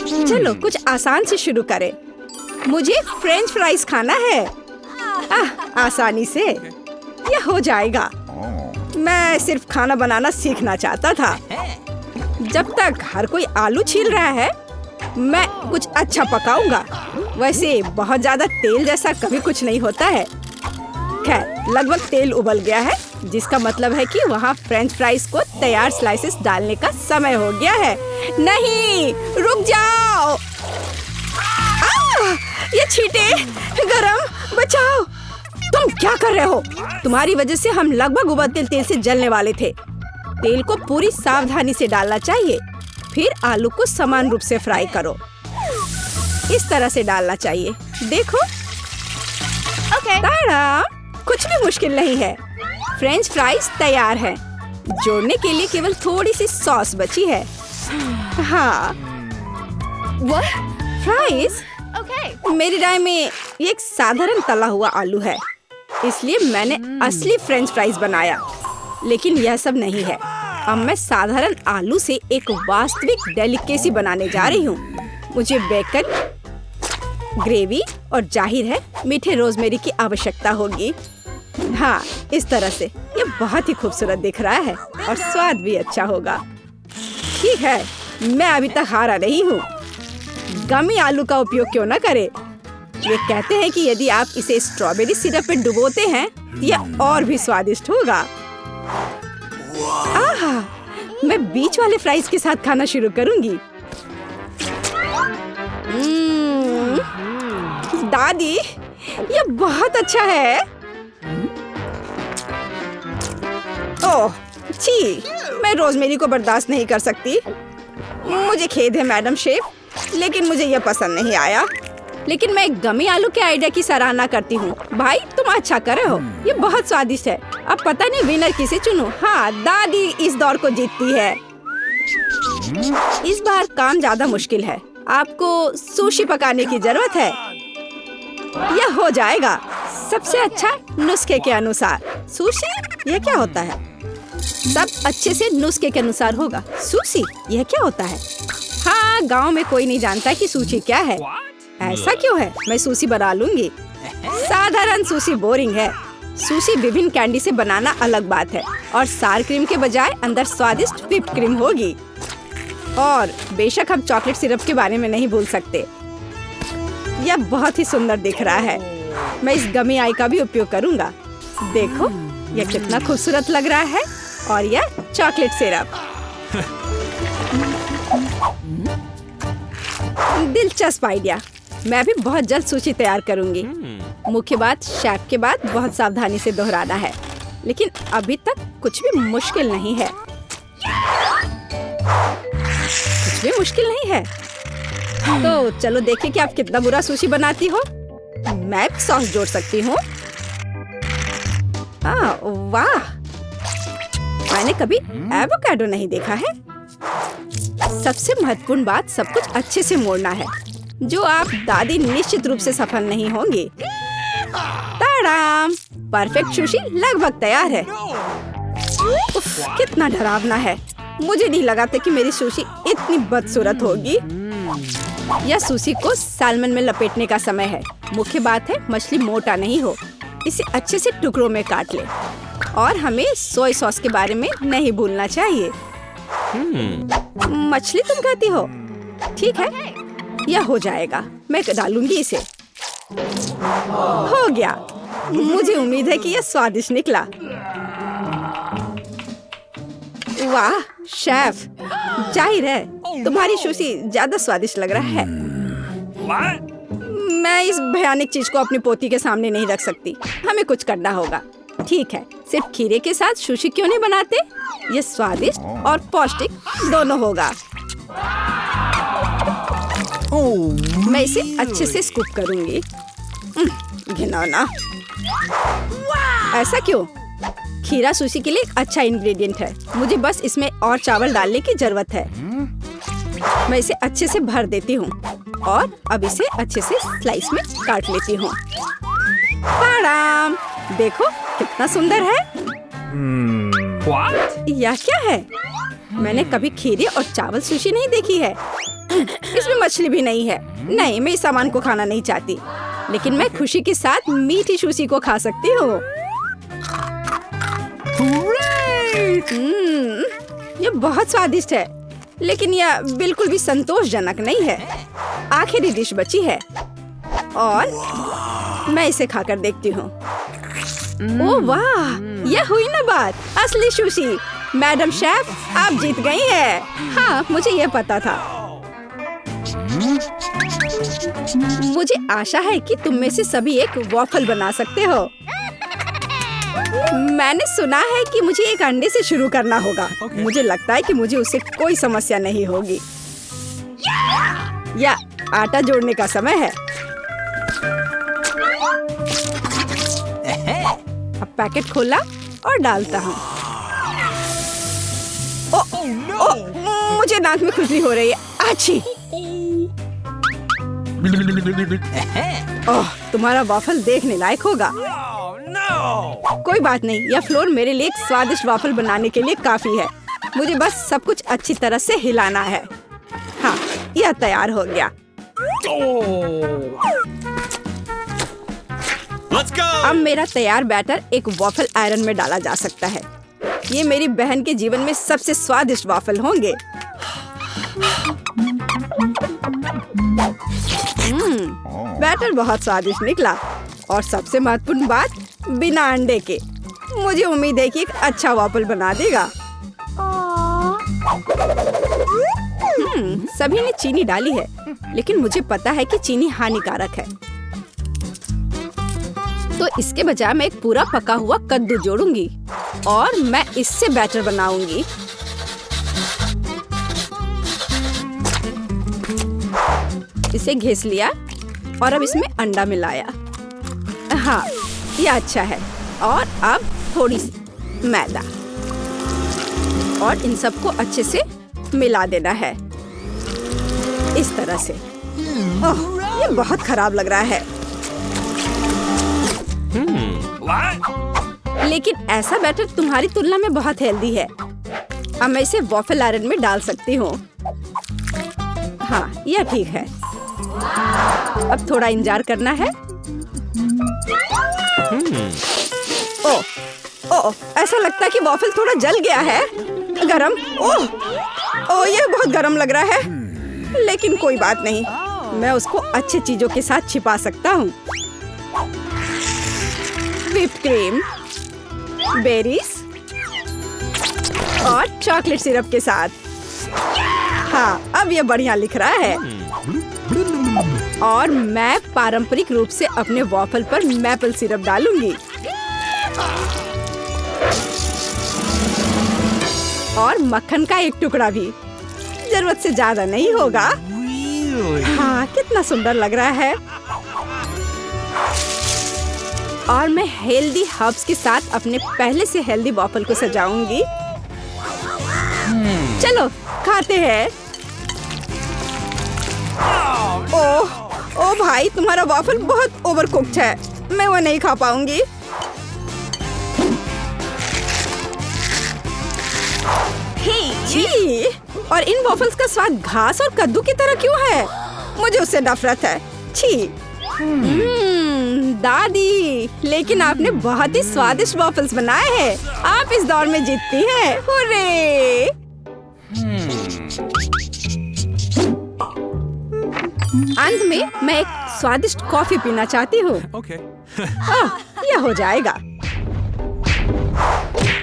चलो कुछ आसान से शुरू करें। मुझे फ्रेंच फ्राइज खाना है। आसानी से यह हो जाएगा। मैं सिर्फ खाना बनाना सीखना चाहता था। जब तक हर कोई आलू छील रहा है, मैं कुछ अच्छा पकाऊंगा। वैसे बहुत ज्यादा तेल जैसा कभी कुछ नहीं होता है। खैर, लगभग तेल उबल गया है, जिसका मतलब है कि वहाँ फ्रेंच फ्राइज को तैयार स्लाइसेस डालने का समय हो गया है। नहीं, रुक जाओ। ये छींटे, गरम, बचाओ। तुम क्या कर रहे हो? तुम्हारी वजह से हम लगभग उबलते तेल से जलने वाले थे। तेल को पूरी सावधानी से डालना चाहिए। फिर आलू को समान रूप से फ्राई करो। इस तरह से डालना चाहिए। देखो, ताड़ा, कुछ भी मुश्किल नहीं है। फ्रेंच फ्राइज तैयार है। जोड़ने के लिए केवल थोड़ी सी सॉस बची है। हाँ, फ्राइज? मेरी राय में ये एक साधारण तला हुआ आलू है, इसलिए मैंने असली फ्रेंच फ्राइज बनाया। लेकिन यह सब नहीं है। अब मैं साधारण आलू से एक वास्तविक डेलिकेसी बनाने जा रही हूँ। मुझे बेकन, ग्रेवी और जाहिर है मीठे रोजमेरी की आवश्यकता होगी। हाँ, इस तरह से ये बहुत ही खूबसूरत दिख रहा है और स्वाद भी अच्छा होगा। ठीक है, मैं अभी तक हारा नहीं हूँ। गमी आलू का उपयोग क्यों न करें? वे कहते हैं कि यदि आप इसे स्ट्रॉबेरी सिरप में डुबोते हैं, यह और भी स्वादिष्ट होगा। आहा, मैं बीच वाले फ्राइज के साथ खाना शुरू करूंगी। दादी, यह बहुत अच्छा है। ओह, छी, मैं रोजमेरी को बर्दाश्त नहीं कर सकती। मुझे खेद है मैडम शेफ, लेकिन मुझे यह पसंद नहीं आया। लेकिन मैं गमी आलू के आइडिया की सराहना करती हूँ। भाई, तुम अच्छा कर रहे हो। ये बहुत स्वादिष्ट है। अब पता नहीं विनर किसे चुनूं। हाँ, दादी इस दौर को जीतती है। इस बार काम ज्यादा मुश्किल है। आपको सुशी पकाने की जरूरत है। यह हो जाएगा सबसे अच्छा नुस्खे के अनुसार। सुशी? यह क्या होता है? सब अच्छे से नुस्खे के अनुसार होगा। सुशी? यह क्या होता है? हाँ, गांव में कोई नहीं जानता कि सुशी क्या है। ऐसा क्यों है? मैं सुशी बना लूंगी। साधारण सुशी बोरिंग है। सुशी विभिन्न कैंडी से बनाना अलग बात है, और सार क्रीम के बजाय अंदर स्वादिष्ट व्हिप्ड क्रीम होगी। और बेशक हम चॉकलेट सिरप के बारे में नहीं भूल सकते। यह बहुत ही सुंदर दिख रहा है। मैं इस गमी आई का भी उपयोग करूंगा। देखो, यह कितना खूबसूरत लग रहा है। और यह चॉकलेट सिरप। दिलचस्प आइडिया। मैं भी बहुत जल्द सुशी तैयार करूंगी। मुख्य बात शेफ के बाद बहुत सावधानी से दोहराना है। लेकिन अभी तक कुछ भी मुश्किल नहीं है। कुछ भी मुश्किल नहीं है। तो चलो देखें कि आप कितना बुरा सुशी बनाती हो। मैं भी सॉस जोड़ सकती हूँ। वाह, मैंने कभी एवोकाडो नहीं देखा है। सबसे महत्वपूर्ण बात, सब कुछ अच्छे से मोड़ना है, जो आप दादी निश्चित रूप से सफल नहीं होंगे। ताड़ाम! परफेक्ट सुशी लगभग तैयार है। उफ, कितना डरावना है। मुझे नहीं लगा था कि मेरी सुशी इतनी बदसूरत होगी। यह सुशी को साल्मन में लपेटने का समय है। मुख्य बात है मछली मोटा नहीं हो। इसे अच्छे से टुकड़ों में काट ले। और हमें सोया सॉस के बारे में नहीं भूलना चाहिए। मछली तुम कहती हो? ठीक है, यह हो जाएगा। मैं डालूंगी इसे। हो गया। मुझे उम्मीद है कि यह स्वादिष्ट निकला। वाह शेफ, जाहिर है तुम्हारी सुशी ज्यादा स्वादिष्ट लग रहा है। मैं इस भयानक चीज को अपनी पोती के सामने नहीं रख सकती। हमें कुछ करना होगा। ठीक है, सिर्फ खीरे के साथ सुशी क्यों नहीं बनाते? ये स्वादिष्ट और पौष्टिक दोनों होगा। मैं इसे अच्छे से स्कूप करूंगी। घिनौना। ऐसा क्यों? खीरा सुशी के लिए एक अच्छा इंग्रेडिएंट है। मुझे बस इसमें और चावल डालने की जरूरत है। मैं इसे अच्छे से भर देती हूँ और अब इसे अच्छे से स्लाइस में काट लेती हूँ। देखो कितना सुंदर है। यह क्या है? मैंने कभी खीरे और चावल सुशी नहीं देखी है। इसमें मछली भी नहीं है। नहीं, मैं इस सामान को खाना नहीं चाहती, लेकिन मैं खुशी के साथ मीठी सुशी को खा सकती हूँ। ये बहुत स्वादिष्ट है, लेकिन यह बिल्कुल भी संतोषजनक नहीं है। आखिरी डिश बची है और मैं इसे खाकर देखती हूँ। ओह वाह, यह हुई ना बात, असली सुशी। मैडम शेफ, आप जीत गई हैं। हाँ, मुझे यह पता था। मुझे आशा है कि तुम में से सभी एक वॉफल बना सकते हो। मैंने सुना है कि मुझे एक अंडे से शुरू करना होगा। मुझे लगता है कि मुझे उससे कोई समस्या नहीं होगी। या आटा जोड़ने का समय है। अब पैकेट खोला और डालता हूँ। मुझे नाक में खुजली हो रही है। आछी। ओह, तुम्हारा वॉफल देखने लायक होगा। कोई बात नहीं, यह फ्लोर मेरे लिए एक स्वादिष्ट वॉफल बनाने के लिए काफी है। मुझे बस सब कुछ अच्छी तरह से हिलाना है। हाँ, यह तैयार हो गया। अब मेरा तैयार बैटर एक वॉफल आयरन में डाला जा सकता है। ये मेरी बहन के जीवन में सबसे स्वादिष्ट वॉफल होंगे। बैटर बहुत स्वादिष्ट निकला और सबसे महत्वपूर्ण बात, बिना अंडे के। मुझे उम्मीद है कि एक अच्छा वॉफल बना देगा। सभी ने चीनी डाली है, लेकिन मुझे पता है कि चीनी हानिकारक है। तो इसके बजाय मैं एक पूरा पका हुआ कद्दू जोड़ूंगी और मैं इससे बैटर बनाऊंगी। इसे घिस लिया और अब इसमें अंडा मिलाया। हाँ, ये अच्छा है। और अब थोड़ी सी मैदा और इन सबको अच्छे से मिला देना है, इस तरह से। ओह, ये बहुत खराब लग रहा है। लेकिन ऐसा बैटर तुम्हारी तुलना में बहुत हेल्दी है। अब मैं इसे वॉफल आयरन में डाल सकती हूँ। हाँ, यह ठीक है। अब थोड़ा इंतजार करना है। ओह, ऐसा लगता है कि वॉफल थोड़ा जल गया है। गरम। ओह, यह बहुत गरम लग रहा है, लेकिन कोई बात नहीं, मैं उसको अच्छी चीजों के साथ छिपा सकता हूँ। व्हिप्ड क्रीम, बेरीज और चॉकलेट सिरप के साथ। हाँ, अब यह बढ़िया लिख रहा है। और मैं पारंपरिक रूप से अपने वॉफल पर मैपल सिरप डालूंगी और मक्खन का एक टुकड़ा भी। जरूरत से ज्यादा नहीं होगा। हाँ, कितना सुंदर लग रहा है। और मैं हेल्दी हर्ब्स के साथ अपने पहले से हेल्दी वॉफल को सजाऊंगी। चलो खाते हैं। ओह भाई, तुम्हारा वॉफल बहुत ओवरकुक्ड है। मैं वो नहीं खा पाऊंगी। छी, और इन वॉफल्स का स्वाद घास और कद्दू की तरह क्यों है? मुझे उससे नफरत है। छी। दादी, लेकिन आपने बहुत ही स्वादिष्ट वॉफल्स बनाए हैं। आप इस दौर में जीतती हैं। हुर्रे! अंत में मैं एक स्वादिष्ट कॉफी पीना चाहती हूँ। यह हो जाएगा।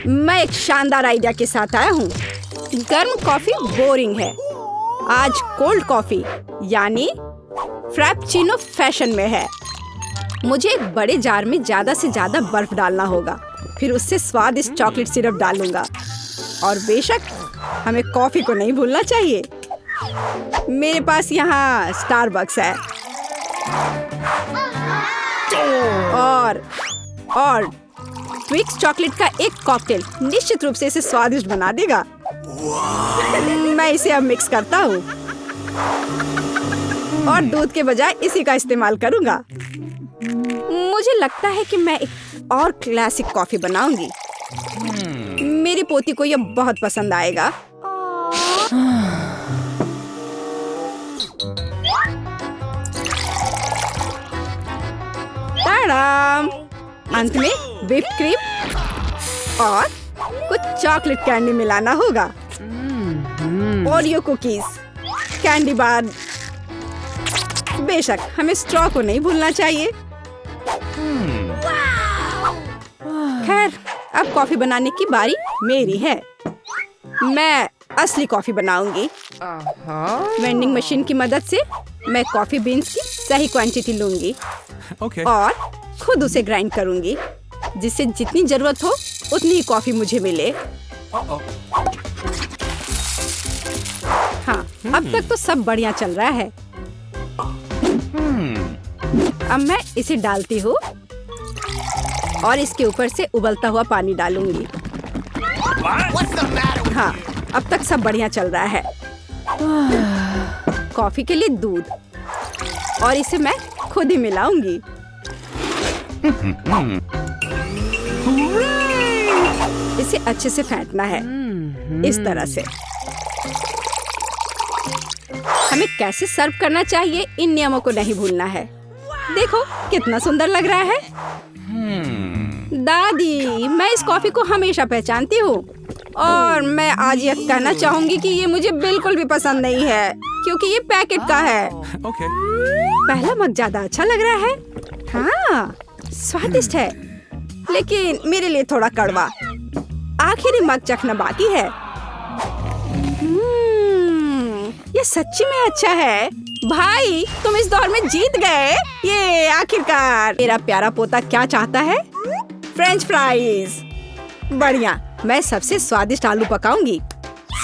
मैं एक शानदार आइडिया के साथ आया हूँ। गर्म कॉफी बोरिंग है। आज कोल्ड कॉफी यानी फ्रैप्पुचिनो फैशन में है। मुझे एक बड़े जार में ज्यादा से ज्यादा बर्फ डालना होगा, फिर उससे स्वादिष्ट चॉकलेट सिरप डालूंगा। और बेशक हमें कॉफी को नहीं भूलना चाहिए। मेरे पास यहाँ स्टारबक्स है और ट्विक्स चॉकलेट का एक कॉकटेल निश्चित रूप से इसे स्वादिष्ट बना देगा। मैं इसे अब मिक्स करता हूँ और दूध के बजाय इसी का इस्तेमाल करूँगा। मुझे लगता है कि मैं एक और क्लासिक कॉफी बनाऊंगी। मेरी पोती को यह बहुत पसंद आएगा। टड़ाम! अंत में व्हिप क्रीम और कुछ चॉकलेट कैंडी मिलाना होगा। Oreo cookies, candy bar. बेशक हमें स्ट्रॉ को नहीं भूलना चाहिए। खैर, अब कॉफी बनाने की बारी मेरी है। मैं असली कॉफी बनाऊंगी। वेंडिंग मशीन की मदद से मैं कॉफी बीन्स की सही क्वांटिटी लूंगी और खुद उसे ग्राइंड करूंगी, जिससे जितनी जरूरत हो उतनी ही कॉफी मुझे मिले। हाँ, अब तक तो सब बढ़िया चल रहा है। अब मैं इसे डालती हूँ और इसके ऊपर से उबलता हुआ पानी डालूंगी। हाँ, अब तक सब बढ़िया चल रहा है। कॉफी के लिए दूध, और इसे मैं खुद ही मिलाऊंगी। इसे अच्छे से फेंटना है, इस तरह से। हमें कैसे सर्व करना चाहिए, इन नियमों को नहीं भूलना है। देखो कितना सुंदर लग रहा है। दादी, मैं इस कॉफी को हमेशा पहचानती हूँ और मैं आज ये कहना चाहूंगी कि ये मुझे बिल्कुल भी पसंद नहीं है, क्योंकि ये पैकेट का है। पहला मग ज्यादा अच्छा लग रहा है। हाँ, स्वादिष्ट है, लेकिन मेरे लिए थोड़ा कड़वा। आखिरी मग चखना बाकी है। ये सच्ची में अच्छा है। भाई, तुम इस दौर में जीत गए। ये आखिरकार। मेरा प्यारा पोता क्या चाहता है? French fries. बढ़िया, मैं सबसे स्वादिष्ट आलू पकाऊंगी।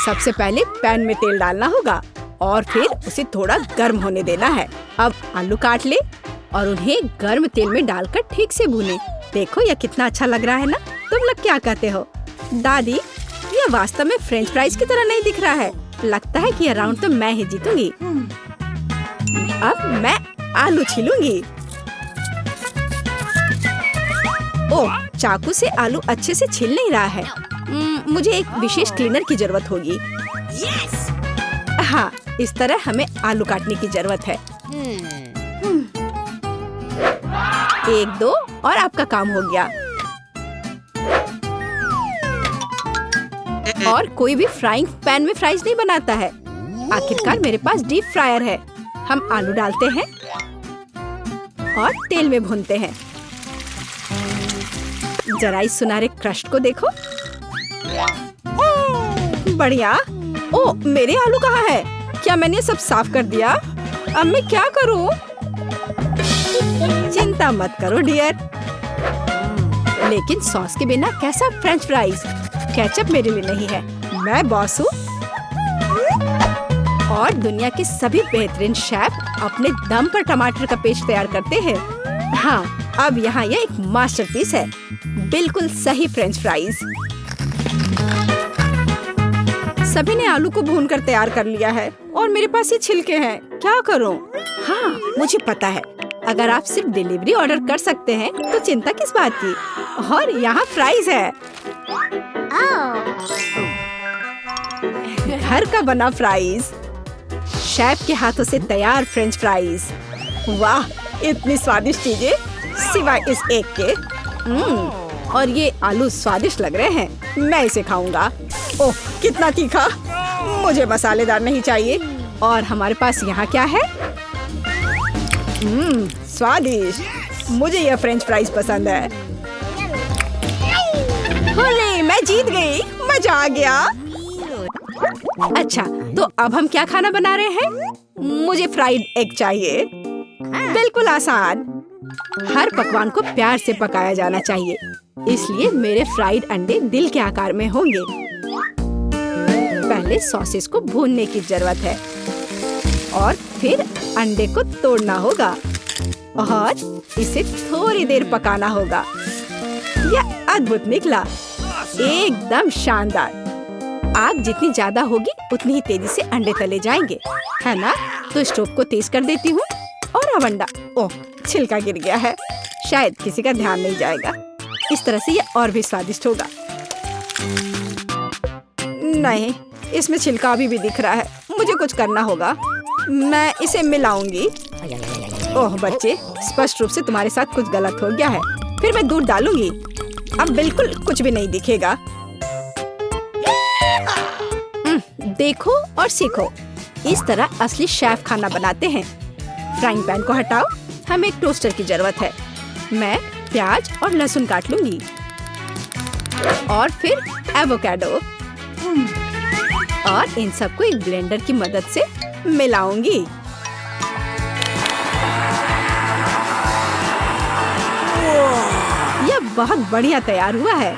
सबसे पहले पैन में तेल डालना होगा और फिर उसे थोड़ा गर्म होने देना है। अब आलू काट ले और उन्हें गर्म तेल में डालकर ठीक से भूने। देखो यह कितना अच्छा लग रहा है ना? तुम लोग क्या कहते हो? दादी, यह वास्तव में फ्रेंच फ्राइज की तरह नहीं दिख रहा है। लगता है कि यह राउंड तो मैं ही जीतूंगी। अब मैं आलू छीलूंगी। ओह, चाकू से आलू अच्छे से छिल नहीं रहा है। मुझे एक विशेष क्लीनर की जरूरत होगी। हाँ, इस तरह हमें आलू काटने की जरूरत है। 1, 2 और आपका काम हो गया। और कोई भी फ्राइंग पैन में फ्राइज नहीं बनाता है। आखिरकार मेरे पास डीप फ्रायर है। हम आलू डालते हैं और तेल में भूनते हैं। जरा इस सुनहरे क्रस्ट को देखो। बढ़िया। ओ, मेरे आलू कहाँ है? क्या मैंने सब साफ कर दिया? अब मैं क्या करूं? चिंता मत करो डियर। लेकिन सॉस के बिना कैसा फ्रेंच फ्राइज? केचप मेरे लिए नहीं है। मैं बॉस हूँ और दुनिया के सभी बेहतरीन शेफ अपने दम पर टमाटर का पेस्ट तैयार करते हैं। हाँ, अब यहाँ यह एक मास्टरपीस है। बिल्कुल सही फ्रेंच फ्राइज। सभी ने आलू को भूनकर तैयार कर लिया है और मेरे पास ये छिलके हैं। क्या करूं? हाँ, मुझे पता है। अगर आप सिर्फ डिलीवरी ऑर्डर कर सकते हैं तो चिंता किस बात की। और यहाँ फ्राइज है। घर का बना फ्राइज, शेफ के हाथों से तैयार फ्रेंच फ्राइज। वाह, इतनी स्वादिष्ट चीजें सिवाय इस एक के। और ये आलू स्वादिष्ट लग रहे हैं। मैं इसे खाऊंगा। ओह, कितना तीखा। मुझे मसालेदार नहीं चाहिए। और हमारे पास यहाँ क्या है? स्वादिष्ट। मुझे यह फ्रेंच फ्राइज पसंद है। होले, मैं जीत गई। मजा आ गया। अच्छा, तो अब हम क्या खाना बना रहे हैं? मुझे फ्राइड एग चाहिए। बिल्कुल आसान। हर पकवान को प्यार से पकाया जाना चाहिए, इसलिए मेरे फ्राइड अंडे दिल के आकार में होंगे। पहले सॉसेस को भूनने की जरूरत है और फिर अंडे को तोड़ना होगा और इसे थोड़ी देर पकाना होगा। यह अद्भुत निकला, एकदम शानदार। आग जितनी ज्यादा होगी उतनी ही तेजी से अंडे तले जाएंगे, है ना? तो स्टोव को तेज कर देती हूँ और अब अंडा। ओह, छिलका गिर गया है। शायद किसी का ध्यान नहीं जाएगा। इस तरह से ये और भी स्वादिष्ट होगा। नहीं, इसमें छिलका अभी भी दिख रहा है। मुझे कुछ करना होगा। मैं इसे मिलाऊंगी। ओह बच्चे, स्पष्ट रूप से तुम्हारे साथ कुछ गलत हो गया है। फिर मैं दूध डालूंगी। अब बिल्कुल कुछ भी नहीं दिखेगा। देखो और सीखो। इस तरह असली शेफ खाना बनाते हैं। फ्राइंग पैन को हटाओ। हमें एक टोस्टर की जरूरत है। मैं प्याज और लहसुन काट लूंगी और फिर एवोकाडो और इन सबको एक ब्लेंडर की मदद से मिलाऊंगी। यह बहुत बढ़िया तैयार हुआ है।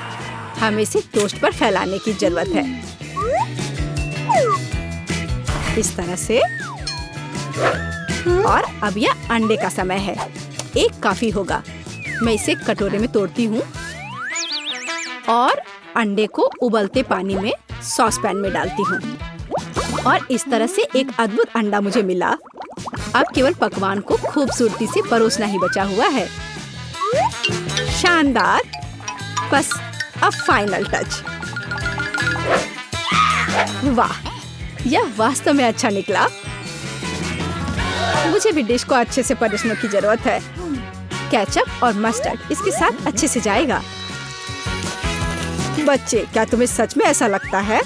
हमें इसे टोस्ट पर फैलाने की जरूरत है। इस तरह से। और अब यह अंडे का समय है। एक काफी होगा। मैं इसे कटोरे में तोड़ती हूँ और अंडे को उबलते पानी में सॉस पैन में डालती हूँ। और इस तरह से एक अद्भुत अंडा मुझे मिला। अब केवल पकवान को खूबसूरती से परोसना ही बचा हुआ है। शानदार। बस अब फाइनल टच। वाह, यह वास्तव में अच्छा निकला। मुझे भी डिश को अच्छे से परोसने की जरूरत है। केचप और मस्टर्ड इसके साथ अच्छे से जाएगा। बच्चे, क्या तुम्हें सच में ऐसा लगता है?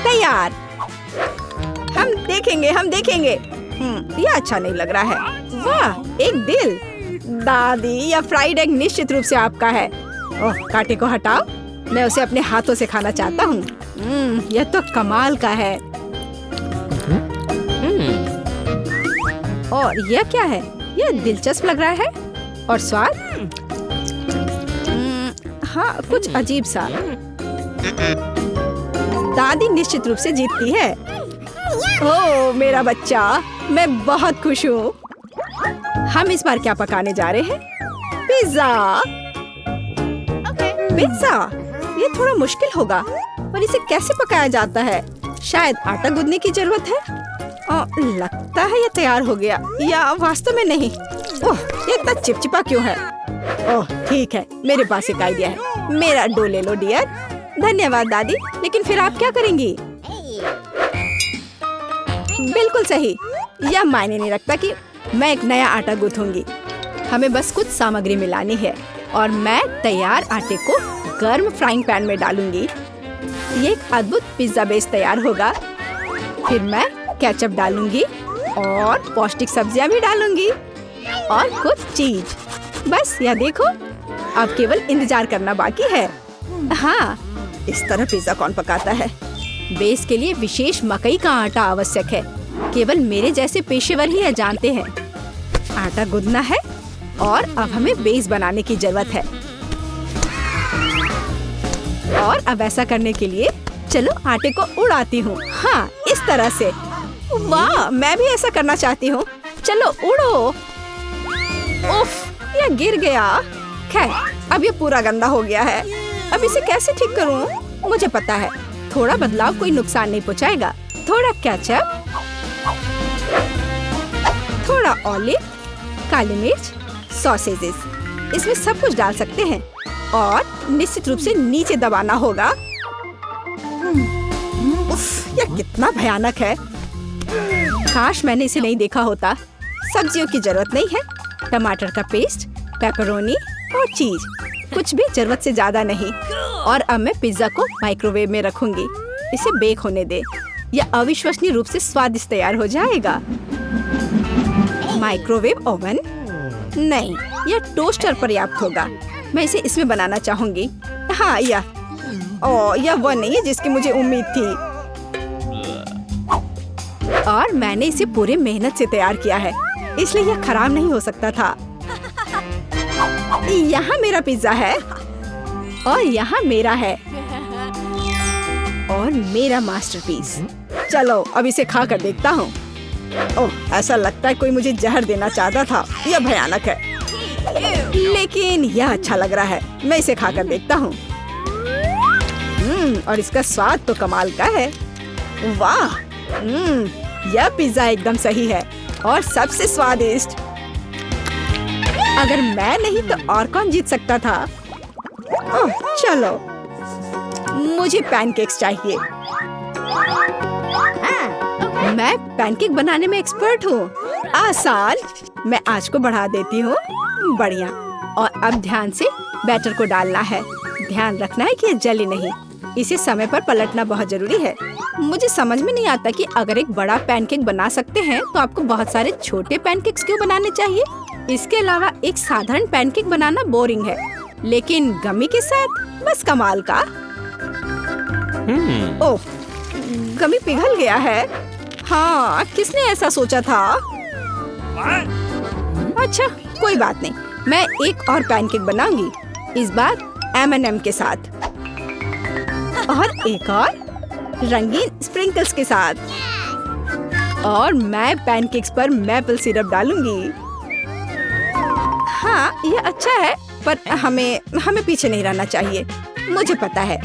तैयार। हम देखेंगे। यह अच्छा नहीं लग रहा है। वाह, एक दिल। दादी, यह फ्राइड एग निश्चित रूप से आपका है। ओह, कांटे को हटाओ। मैं उसे अपने हाथों से खाना चाहता हूँ। यह तो कमाल का है। और यह क्या है? यह दिलचस्प लग रहा है। और स्वाद? हाँ, कुछ अजीब सा। दादी निश्चित रूप से जीतती है। ओह मेरा बच्चा, मैं बहुत खुश हूँ। हम इस बार क्या पकाने जा रहे हैं? पिज्जा। पिज्जा? ये थोड़ा मुश्किल होगा। और इसे कैसे पकाया जाता है? शायद आटा गूंदने की जरूरत है। लगता है ये तैयार हो गया, या वास्तव में नहीं। ओह, ये इतना चिपचिपा क्यों है? ओह ठीक है, मेरे पास एक आइडिया है। मेरा डो ले लो डियर। धन्यवाद दादी। लेकिन फिर आप क्या करेंगी? बिल्कुल सही। यह मायने नहीं रखता कि मैं एक नया आटा गूंथूंगी। हमें बस कुछ सामग्री मिलानी है और मैं तैयार आटे को गर्म फ्राइंग पैन में डालूंगी। ये एक अद्भुत पिज्जा बेस तैयार होगा। फिर मैं केचप डालूंगी और पौष्टिक सब्जियां भी डालूंगी और कुछ चीज। बस यह देखो, अब केवल इंतजार करना बाकी है। हाँ, इस तरह पिज्जा कौन पकाता है? बेस के लिए विशेष मकई का आटा आवश्यक है। केवल मेरे जैसे पेशेवर ही यह जानते हैं। आटा गूंदना है और अब हमें बेस बनाने की जरूरत है। और अब ऐसा करने के लिए चलो आटे को उड़ाती हूँ। हाँ, इस तरह से। वाह, मैं भी ऐसा करना चाहती हूँ। चलो उड़ो। उफ, यह गिर गया। खैर, अब ये पूरा गंदा हो गया है। अब इसे कैसे ठीक करूँ? मुझे पता है, थोड़ा बदलाव कोई नुकसान नहीं पहुँचाएगा। थोड़ा केचप, थोड़ा ऑलिव, काली मिर्च, सॉसेजेस, इसमें सब कुछ डाल सकते हैं और निश्चित रूप से नीचे दबाना होगा। उफ, यह कितना भयानक है। काश मैंने इसे नहीं देखा होता। सब्जियों की जरूरत नहीं है। टमाटर का पेस्ट, पेपरोनी और चीज, कुछ भी जरूरत से ज्यादा नहीं। और अब मैं पिज्जा को माइक्रोवेव में रखूंगी। इसे बेक होने दे। यह अविश्वसनीय रूप से स्वादिष्ट तैयार हो जाएगा। माइक्रोवेव ओवन नहीं, यह टोस्टर पर्याप्त होगा। मैं इसे इसमें बनाना चाहूंगी। हाँ, यह वह नहीं है जिसकी मुझे उम्मीद थी। और मैंने इसे पूरे मेहनत से तैयार किया है, इसलिए यह खराब नहीं हो सकता था। यहाँ मेरा पिज्जा है और यहाँ मेरा है और मेरा मास्टरपीस। चलो अब इसे खा कर देखता हूँ। ओह, ऐसा लगता है कोई मुझे जहर देना चाहता था। यह भयानक है, लेकिन यह अच्छा लग रहा है। मैं इसे खा कर देखता हूँ। और इसका स्वाद तो कमाल का है। वाह, यह पिज्जा एकदम सही है और सबसे स्वादिष्ट। अगर मैं नहीं तो और कौन जीत सकता था? ओह, चलो, मुझे पैनकेक्स चाहिए। मैं पैनकेक बनाने में एक्सपर्ट हूँ। आसान। मैं आंच को बढ़ा देती हूँ। बढ़िया। और अब ध्यान से बैटर को डालना है। ध्यान रखना है कि ये जले नहीं। इसे समय पर पलटना बहुत जरूरी है। मुझे समझ में नहीं आता कि अगर एक बड़ा पैनकेक बना सकते हैं तो आपको बहुत सारे छोटे पैनकेक्स क्यों बनाने चाहिए। इसके अलावा एक साधारण पैनकेक बनाना बोरिंग है, लेकिन गमी के साथ बस कमाल का। ओह, गमी पिघल गया है। हाँ, किसने ऐसा सोचा था? अच्छा, कोई बात नहीं। मैं एक और पैनकेक बनाऊंगी, इस बार M&M के साथ, और एक और रंगीन स्प्रिंकल्स के साथ। और मैं पैनकेक्स पर मैपल सिरप डालूंगी। हाँ, ये अच्छा है, पर हमें पीछे नहीं रहना चाहिए। मुझे पता है,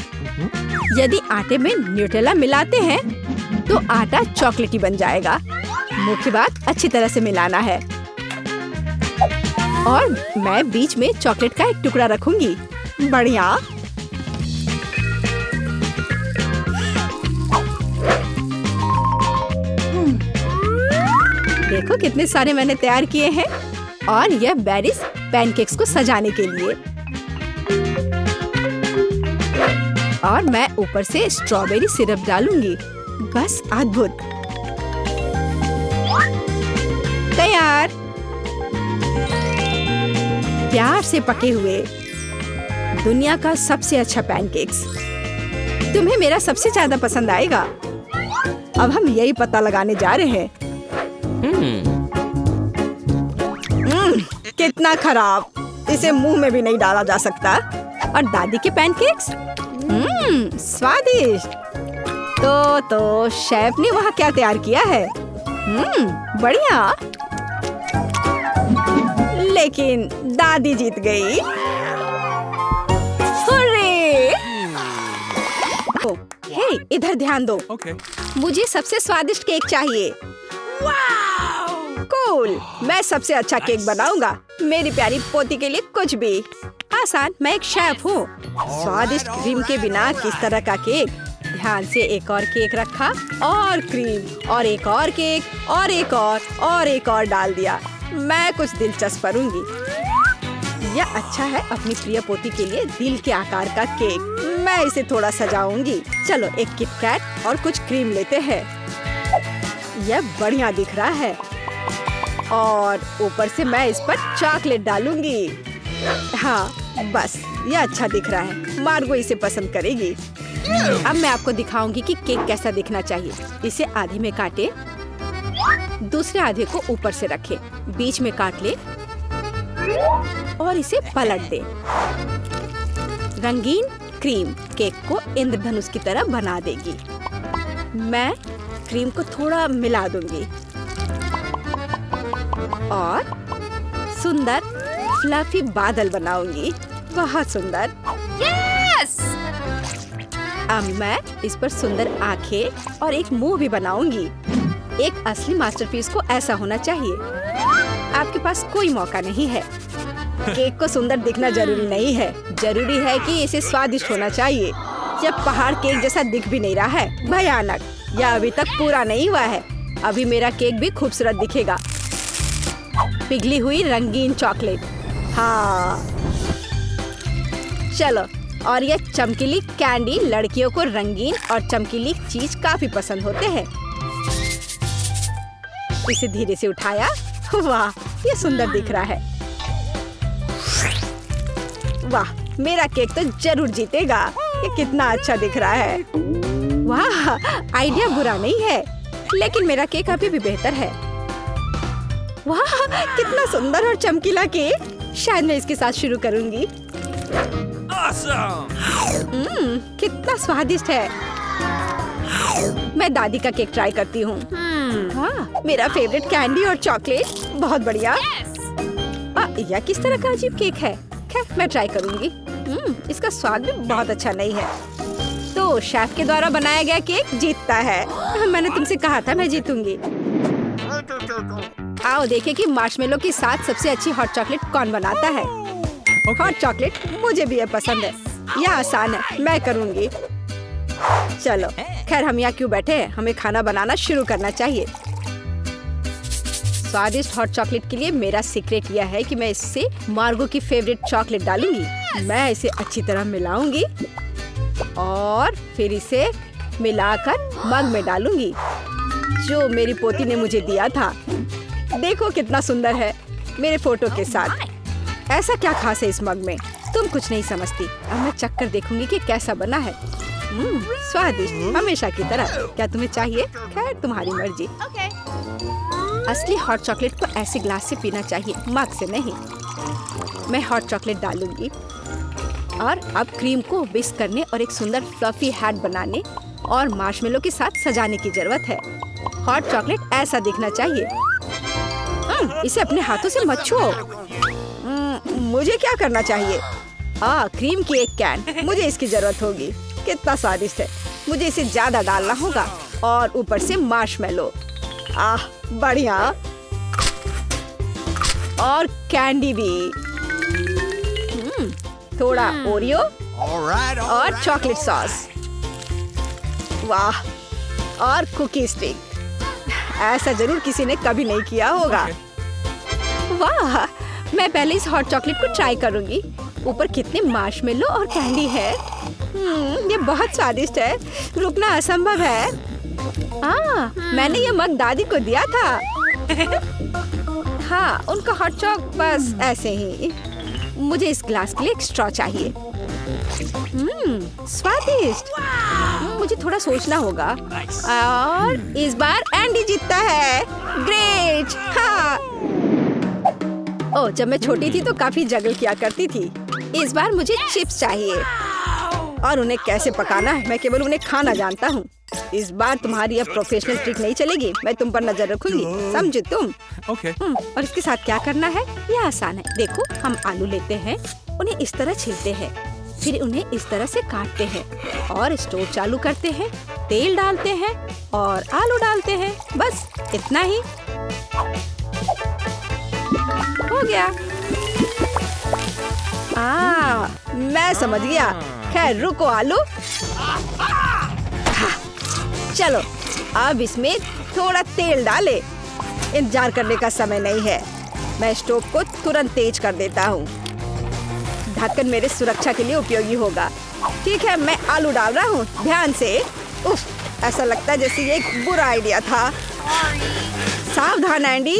यदि आटे में न्यूटेला मिलाते हैं तो आटा चॉकलेटी बन जाएगा। मुख्य बात अच्छी तरह से मिलाना है। और मैं बीच में चॉकलेट का एक टुकड़ा रखूंगी। बढ़िया। देखो कितने सारे मैंने तैयार किए हैं। और यह बेरीज पैनकेक्स को सजाने के लिए। और मैं ऊपर से स्ट्रॉबेरी सिरप डालूंगी। बस अद्भुत। तैयार। प्यार से पके हुए दुनिया का सबसे अच्छा पैनकेक्स। तुम्हें मेरा सबसे ज्यादा पसंद आएगा। अब हम यही पता लगाने जा रहे हैं। कितना खराब। इसे मुंह में भी नहीं डाला जा सकता। और दादी के पैनकेक्स स्वादिष्ट। तो शेफ ने वहाँ क्या तैयार किया है? बढ़िया। लेकिन दादी जीत गई। हे, इधर ध्यान दो। मुझे सबसे स्वादिष्ट केक चाहिए। कूल। मैं सबसे अच्छा केक बनाऊंगा। मेरी प्यारी पोती के लिए कुछ भी आसान। मैं एक शेफ हूँ। स्वादिष्ट क्रीम के बिना किस तरह का केक। ध्यान से एक और केक रखा और क्रीम और एक और केक और एक और डाल दिया। मैं कुछ दिलचस्प करूंगी। यह अच्छा है अपनी प्रिय पोती के लिए दिल के आकार का केक। मैं इसे थोड़ा सजाऊंगी। चलो एक किटकैट और कुछ क्रीम लेते हैं। यह बढ़िया दिख रहा है। और ऊपर से मैं इस पर चॉकलेट डालूंगी। हाँ, बस यह अच्छा दिख रहा है। मार्गो इसे पसंद करेगी। अब मैं आपको दिखाऊंगी कि केक कैसा दिखना चाहिए। इसे आधे में काटे, दूसरे आधे को ऊपर से रखें, बीच में काट ले और इसे पलट दे। रंगीन क्रीम केक को इंद्रधनुष की तरह बना देगी। मैं क्रीम को थोड़ा मिला दूंगी और सुंदर फ्लफी बादल बनाऊंगी। बहुत सुंदर। यस! अब मैं इस पर सुंदर आंखें और एक मुंह भी बनाऊंगी। एक असली मास्टरपीस को ऐसा होना चाहिए। आपके पास कोई मौका नहीं है। केक को सुंदर दिखना जरूरी नहीं है, जरूरी है कि इसे स्वादिष्ट होना चाहिए। जब पहाड़ केक जैसा दिख भी नहीं रहा है, भयानक। यह अभी तक पूरा नहीं हुआ है। अभी मेरा केक भी खूबसूरत दिखेगा। पिघली हुई रंगीन चॉकलेट। हाँ, चलो। और यह चमकीली कैंडी। लड़कियों को रंगीन और चमकीली चीज काफी पसंद होते हैं। इसे धीरे से उठाया। वाह, ये सुंदर दिख रहा है। वाह, मेरा केक तो जरूर जीतेगा। ये कितना अच्छा दिख रहा है। वाह, आइडिया बुरा नहीं है, लेकिन मेरा केक अभी भी बेहतर है। वाह, कितना सुंदर और चमकीला केक। शायद मैं इसके साथ शुरू करूंगी। कितना स्वादिष्ट है। मैं दादी का केक ट्राई करती हूँ। वाह, मेरा फेवरेट कैंडी और चॉकलेट। बहुत बढ़िया। यह किस तरह का अजीब केक है। खैर, मैं ट्राई करूंगी। इसका स्वाद भी बहुत अच्छा नहीं है। तो शेफ के द्वारा बनाया गया केक जीतता है। मैंने तुमसे कहा था मैं जीतूंगी। आओ देखें कि मार्शमेलो के साथ सबसे अच्छी हॉट चॉकलेट कौन बनाता है। हॉट चॉकलेट मुझे भी पसंद है। यह आसान है, मैं करूंगी। चलो, खैर हम यहाँ क्यों बैठे हैं, हमें खाना बनाना शुरू करना चाहिए। स्वादिष्ट हॉट चॉकलेट के लिए मेरा सीक्रेट यह है कि मैं इससे मार्गो की फेवरेट चॉकलेट डालूंगी। मैं इसे अच्छी तरह मिलाऊंगी और फिर इसे मिलाकर मग में डालूंगी जो मेरी पोती ने मुझे दिया था। देखो कितना सुंदर है मेरे फोटो के साथ। ऐसा क्या खास है इस मग में? तुम कुछ नहीं समझती। अब मैं चक्कर देखूंगी कि कैसा बना है। स्वादिष्ट हमेशा की तरह। क्या तुम्हें चाहिए? खैर तुम्हारी मर्जी। असली हॉट चॉकलेट को ऐसे ग्लास से पीना चाहिए, मग से नहीं। मैं हॉट चॉकलेट डालूंगी और अब क्रीम को विस्क करने और एक सुंदर फ्लफी हैट बनाने और मार्शमेलो के साथ सजाने की जरूरत है। हॉट चॉकलेट ऐसा दिखना चाहिए। इसे अपने हाथों से मत छुओ। मुझे क्या करना चाहिए? क्रीम की एक कैन। मुझे इसकी जरूरत होगी। कितना स्वादिष्ट है। मुझे इसे ज्यादा डालना होगा और ऊपर से मार्शमेलो। बढ़िया। और कैंडी भी। थोड़ा ओरियो और चॉकलेट सॉस। वाह। और कुकी स्टिक। ऐसा जरूर किसी ने कभी नहीं किया होगा। वाह। मैं पहले इस हॉट चॉकलेट को ट्राई करूंगी। ऊपर कितने मार्शमेलो और कैंडी है। ये बहुत स्वादिष्ट है। रुकना असंभव है। मैंने ये मग दादी को दिया था। हाँ, उनका हॉट चॉक बस ऐसे ही। मुझे इस ग्लास के लिए एक स्ट्रॉ चाहिए। स्वादिष्ट। मुझे थोड़ा सोचना होगा। और इस बार एंडी जीतता है। ग्रेट। हाँ। जब मैं छोटी थी तो काफी जगल किया करती थी। इस बार मुझे चिप्स चाहिए और उन्हें कैसे पकाना है मैं केवल उन्हें खाना जानता हूँ। इस बार तुम्हारी अब प्रोफेशनल ट्रिक नहीं चलेगी। मैं तुम पर नजर रखूंगी, समझे तुम? और इसके साथ क्या करना है? यह आसान है। देखो, हम आलू लेते हैं, उन्हें इस तरह छीलते हैं, फिर उन्हें इस तरह से काटते हैं और स्टोव चालू करते हैं, तेल डालते हैं और आलू डालते हैं। बस इतना ही। हो गया। मैं समझ गया। खैर रुको आलू। चलो अब इसमें थोड़ा तेल डाले। इंतजार करने का समय नहीं है। मैं स्टोव को तुरंत तेज कर देता हूँ। ढक्कन मेरे सुरक्षा के लिए उपयोगी होगा। ठीक है, मैं आलू डाल रहा हूँ। ध्यान से। उफ, ऐसा लगता है जैसे ये एक बुरा आइडिया था। सावधान एंडी।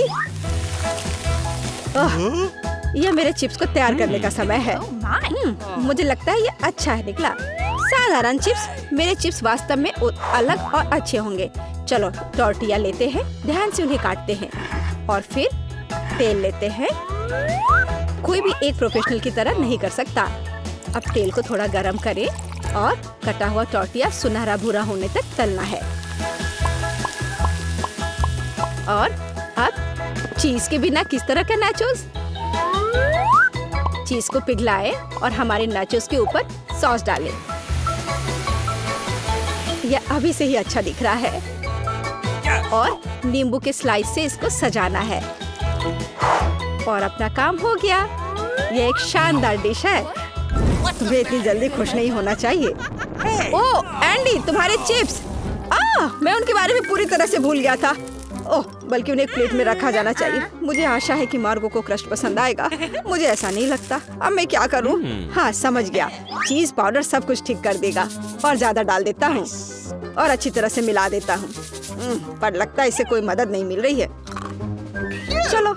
यह मेरे चिप्स को तैयार करने का समय है। मुझे लगता है ये अच्छा है निकला। साधारण चिप्स। मेरे चिप्स वास्तव में अलग और अच्छे होंगे। चलो टॉर्टिया लेते हैं, ध्यान से उन्हें काटते हैं और फिर तेल लेते हैं। कोई भी एक प्रोफेशनल की तरह नहीं कर सकता। अब तेल को थोड़ा गरम करें और कटा हुआ टॉर्टिया सुनहरा भूरा होने तक तलना है। और अब चीज के बिना किस तरह का नाचोस? चीज को पिघलाएं और हमारे नाचोस के ऊपर सॉस डालें। यह अभी से ही अच्छा दिख रहा है। और नींबू के स्लाइस से इसको सजाना है। और अपना काम हो गया। यह एक शानदार डिश है। तुम्हें इतनी जल्दी खुश नहीं होना चाहिए। ओह एंडी, तुम्हारे चिप्स। मैं उनके बारे में पूरी तरह से भूल गया था। बल्कि उन्हें एक प्लेट में रखा जाना चाहिए। मुझे आशा है कि मार्गो को क्रस्ट पसंद आएगा। मुझे ऐसा नहीं लगता। अब मैं क्या करूं? हाँ समझ गया। चीज पाउडर सब कुछ ठीक कर देगा। और ज्यादा डाल देता हूँ और अच्छी तरह से मिला देता हूँ। पर लगता है इसे कोई मदद नहीं मिल रही है। चलो,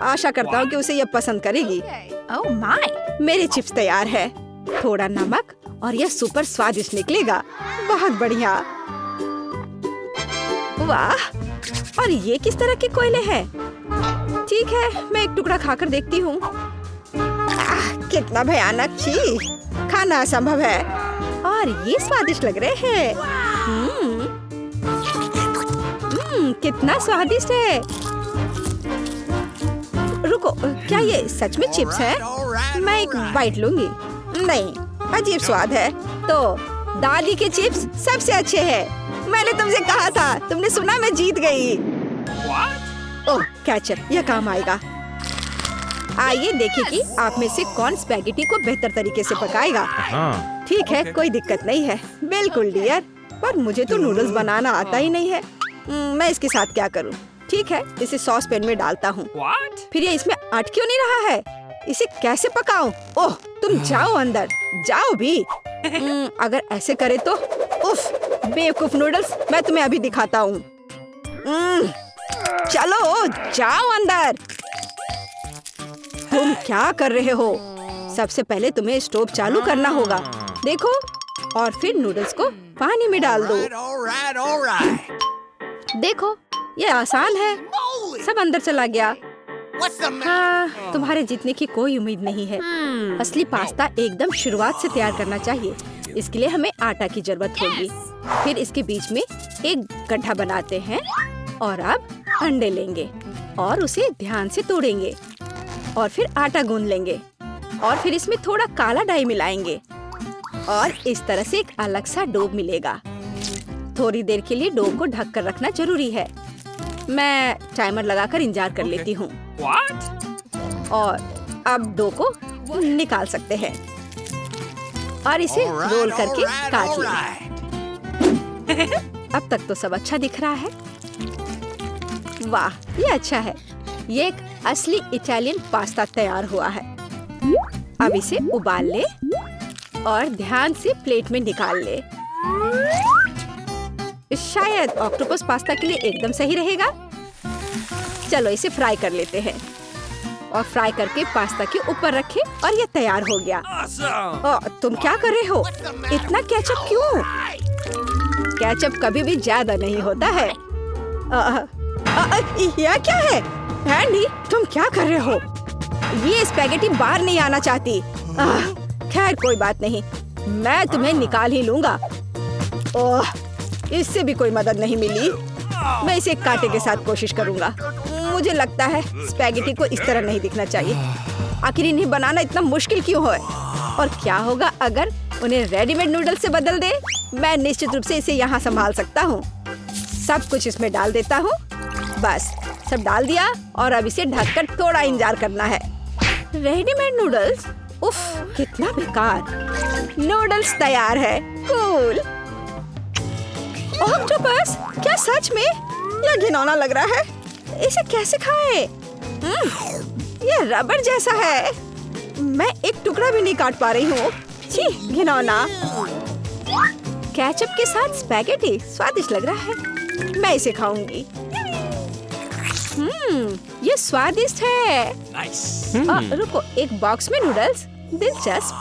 आशा करता हूँ कि उसे यह पसंद करेगी। मेरे चिप्स तैयार है। थोड़ा नमक और यह सुपर स्वादिष्ट निकलेगा। बहुत बढ़िया। वाह। और ये किस तरह के कोयले हैं? ठीक है, मैं एक टुकड़ा खाकर देखती हूँ। कितना भयानक। छी, खाना असंभव है। और ये स्वादिष्ट लग रहे हैं। कितना स्वादिष्ट है। रुको, क्या ये सच में चिप्स है? मैं एक बाइट लूंगी। नहीं, अजीब स्वाद है। तो दादी के चिप्स सबसे अच्छे हैं। मैंने तुमसे कहा था। तुमने सुना? मैं जीत गई। ओह कैचअप, यह काम आएगा। आइए देखें कि आप में से कौन स्पैगेटी को बेहतर तरीके से पकाएगा। ठीक है, कोई दिक्कत नहीं है। बिल्कुल डियर। पर मुझे तो नूडल्स बनाना आता ही नहीं है। मैं इसके साथ क्या करूं? ठीक है, इसे सॉस पैन में डालता हूँ। फिर ये इसमें अट क्यों नहीं रहा है? इसे कैसे पकाऊं? ओह, तुम जाओ अंदर, जाओ भी। अगर ऐसे करे तो उफ, बेवकूफ नूडल्स, मैं तुम्हें अभी दिखाता हूँ। चलो जाओ अंदर। तुम क्या कर रहे हो? सबसे पहले तुम्हें स्टोव चालू करना होगा, देखो, और फिर नूडल्स को पानी में डाल दो। देखो, ये आसान है, सब अंदर चला गया। हाँ, तुम्हारे जीतने की कोई उम्मीद नहीं है। असली पास्ता एकदम शुरुआत से तैयार करना चाहिए। इसके लिए हमें आटा की जरूरत होगी। फिर इसके बीच में एक गड्ढा बनाते हैं और अब अंडे लेंगे और उसे ध्यान से तोड़ेंगे और फिर आटा गूंद लेंगे और फिर इसमें थोड़ा काला डाई मिलाएंगे और इस तरह से एक अलग सा डो मिलेगा। थोड़ी देर के लिए डो को ढक कर रखना जरूरी है। मैं टाइमर लगाकर इंतजार कर लेती हूँ। और अब डो को निकाल सकते हैं और इसे रोल करके काट लें। अब तक तो सब अच्छा दिख रहा है। वाह, ये अच्छा है। ये एक असली इटालियन पास्ता तैयार हुआ है। अब इसे उबाल ले और ध्यान से प्लेट में निकाल ले। शायद ऑक्टोपस पास्ता के लिए एकदम सही रहेगा। चलो इसे फ्राई कर लेते हैं और फ्राई करके पास्ता के ऊपर रखें और ये तैयार हो गया। तुम क्या कर रहे हो? इतना केचप क्यों? केचप कभी भी ज्यादा नहीं होता है। यह क्या है? एंडी, तुम क्या कर रहे हो? ये स्पैगेटी बाहर नहीं आना चाहती। खैर कोई बात नहीं, मैं तुम्हें निकाल ही लूंगा। ओह, इससे भी कोई मदद नहीं मिली। मैं इसे कांटे के साथ कोशिश करूंगा। मुझे लगता है स्पैगेटी को इस तरह नहीं दिखना चाहिए। आखिर इन्हें बनाना इतना मुश्किल क्यों है? और क्या होगा अगर उन्हें रेडीमेड नूडल्स से बदल दे? मैं निश्चित रूप से इसे यहाँ संभाल सकता हूँ। सब कुछ इसमें डाल देता हूँ। बस सब डाल दिया और अब इसे ढककर थोड़ा इंतजार करना है। Readymade noodles? उफ, कितना बेकार। नूडल्स तैयार है। कूल। ऑक्टोपस, क्या सच में? यह घिनौना लग रहा है। इसे कैसे खाएं? यह रबड़ जैसा है। मैं एक टुकड़ा भी नहीं काट पा रही हूँ। छी, घिनौना। केचप के साथ स्पैगेटी स्वादिष्ट लग रहा है। मैं इसे खाऊंगी। ये स्वादिष्ट है। रुको, एक बॉक्स में नूडल्स, दिलचस्प।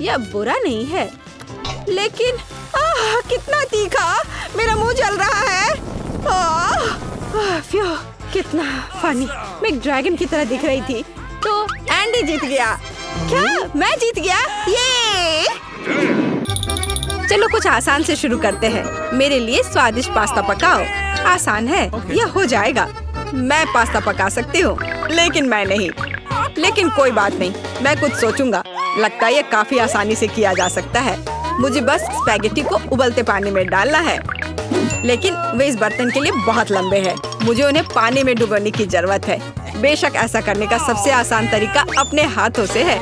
यह बुरा नहीं है, लेकिन कितना तीखा, मेरा मुंह जल रहा है। कितना फनी। मैं एक ड्रैगन की तरह दिख रही थी। तो एंडी जीत गया। क्या मैं जीत गया? ये चलो कुछ आसान से शुरू करते हैं। मेरे लिए स्वादिष्ट पास्ता पकाओ। आसान है, यह हो जाएगा। मैं पास्ता पका सकती हूँ, लेकिन मैं नहीं। लेकिन कोई बात नहीं, मैं कुछ सोचूंगा। लगता है ये काफी आसानी से किया जा सकता है। मुझे बस स्पैगेटी को उबलते पानी में डालना है, लेकिन वे इस बर्तन के लिए बहुत लंबे हैं। मुझे उन्हें पानी में डुबोने की जरूरत है। बेशक ऐसा करने का सबसे आसान तरीका अपने हाथों से है।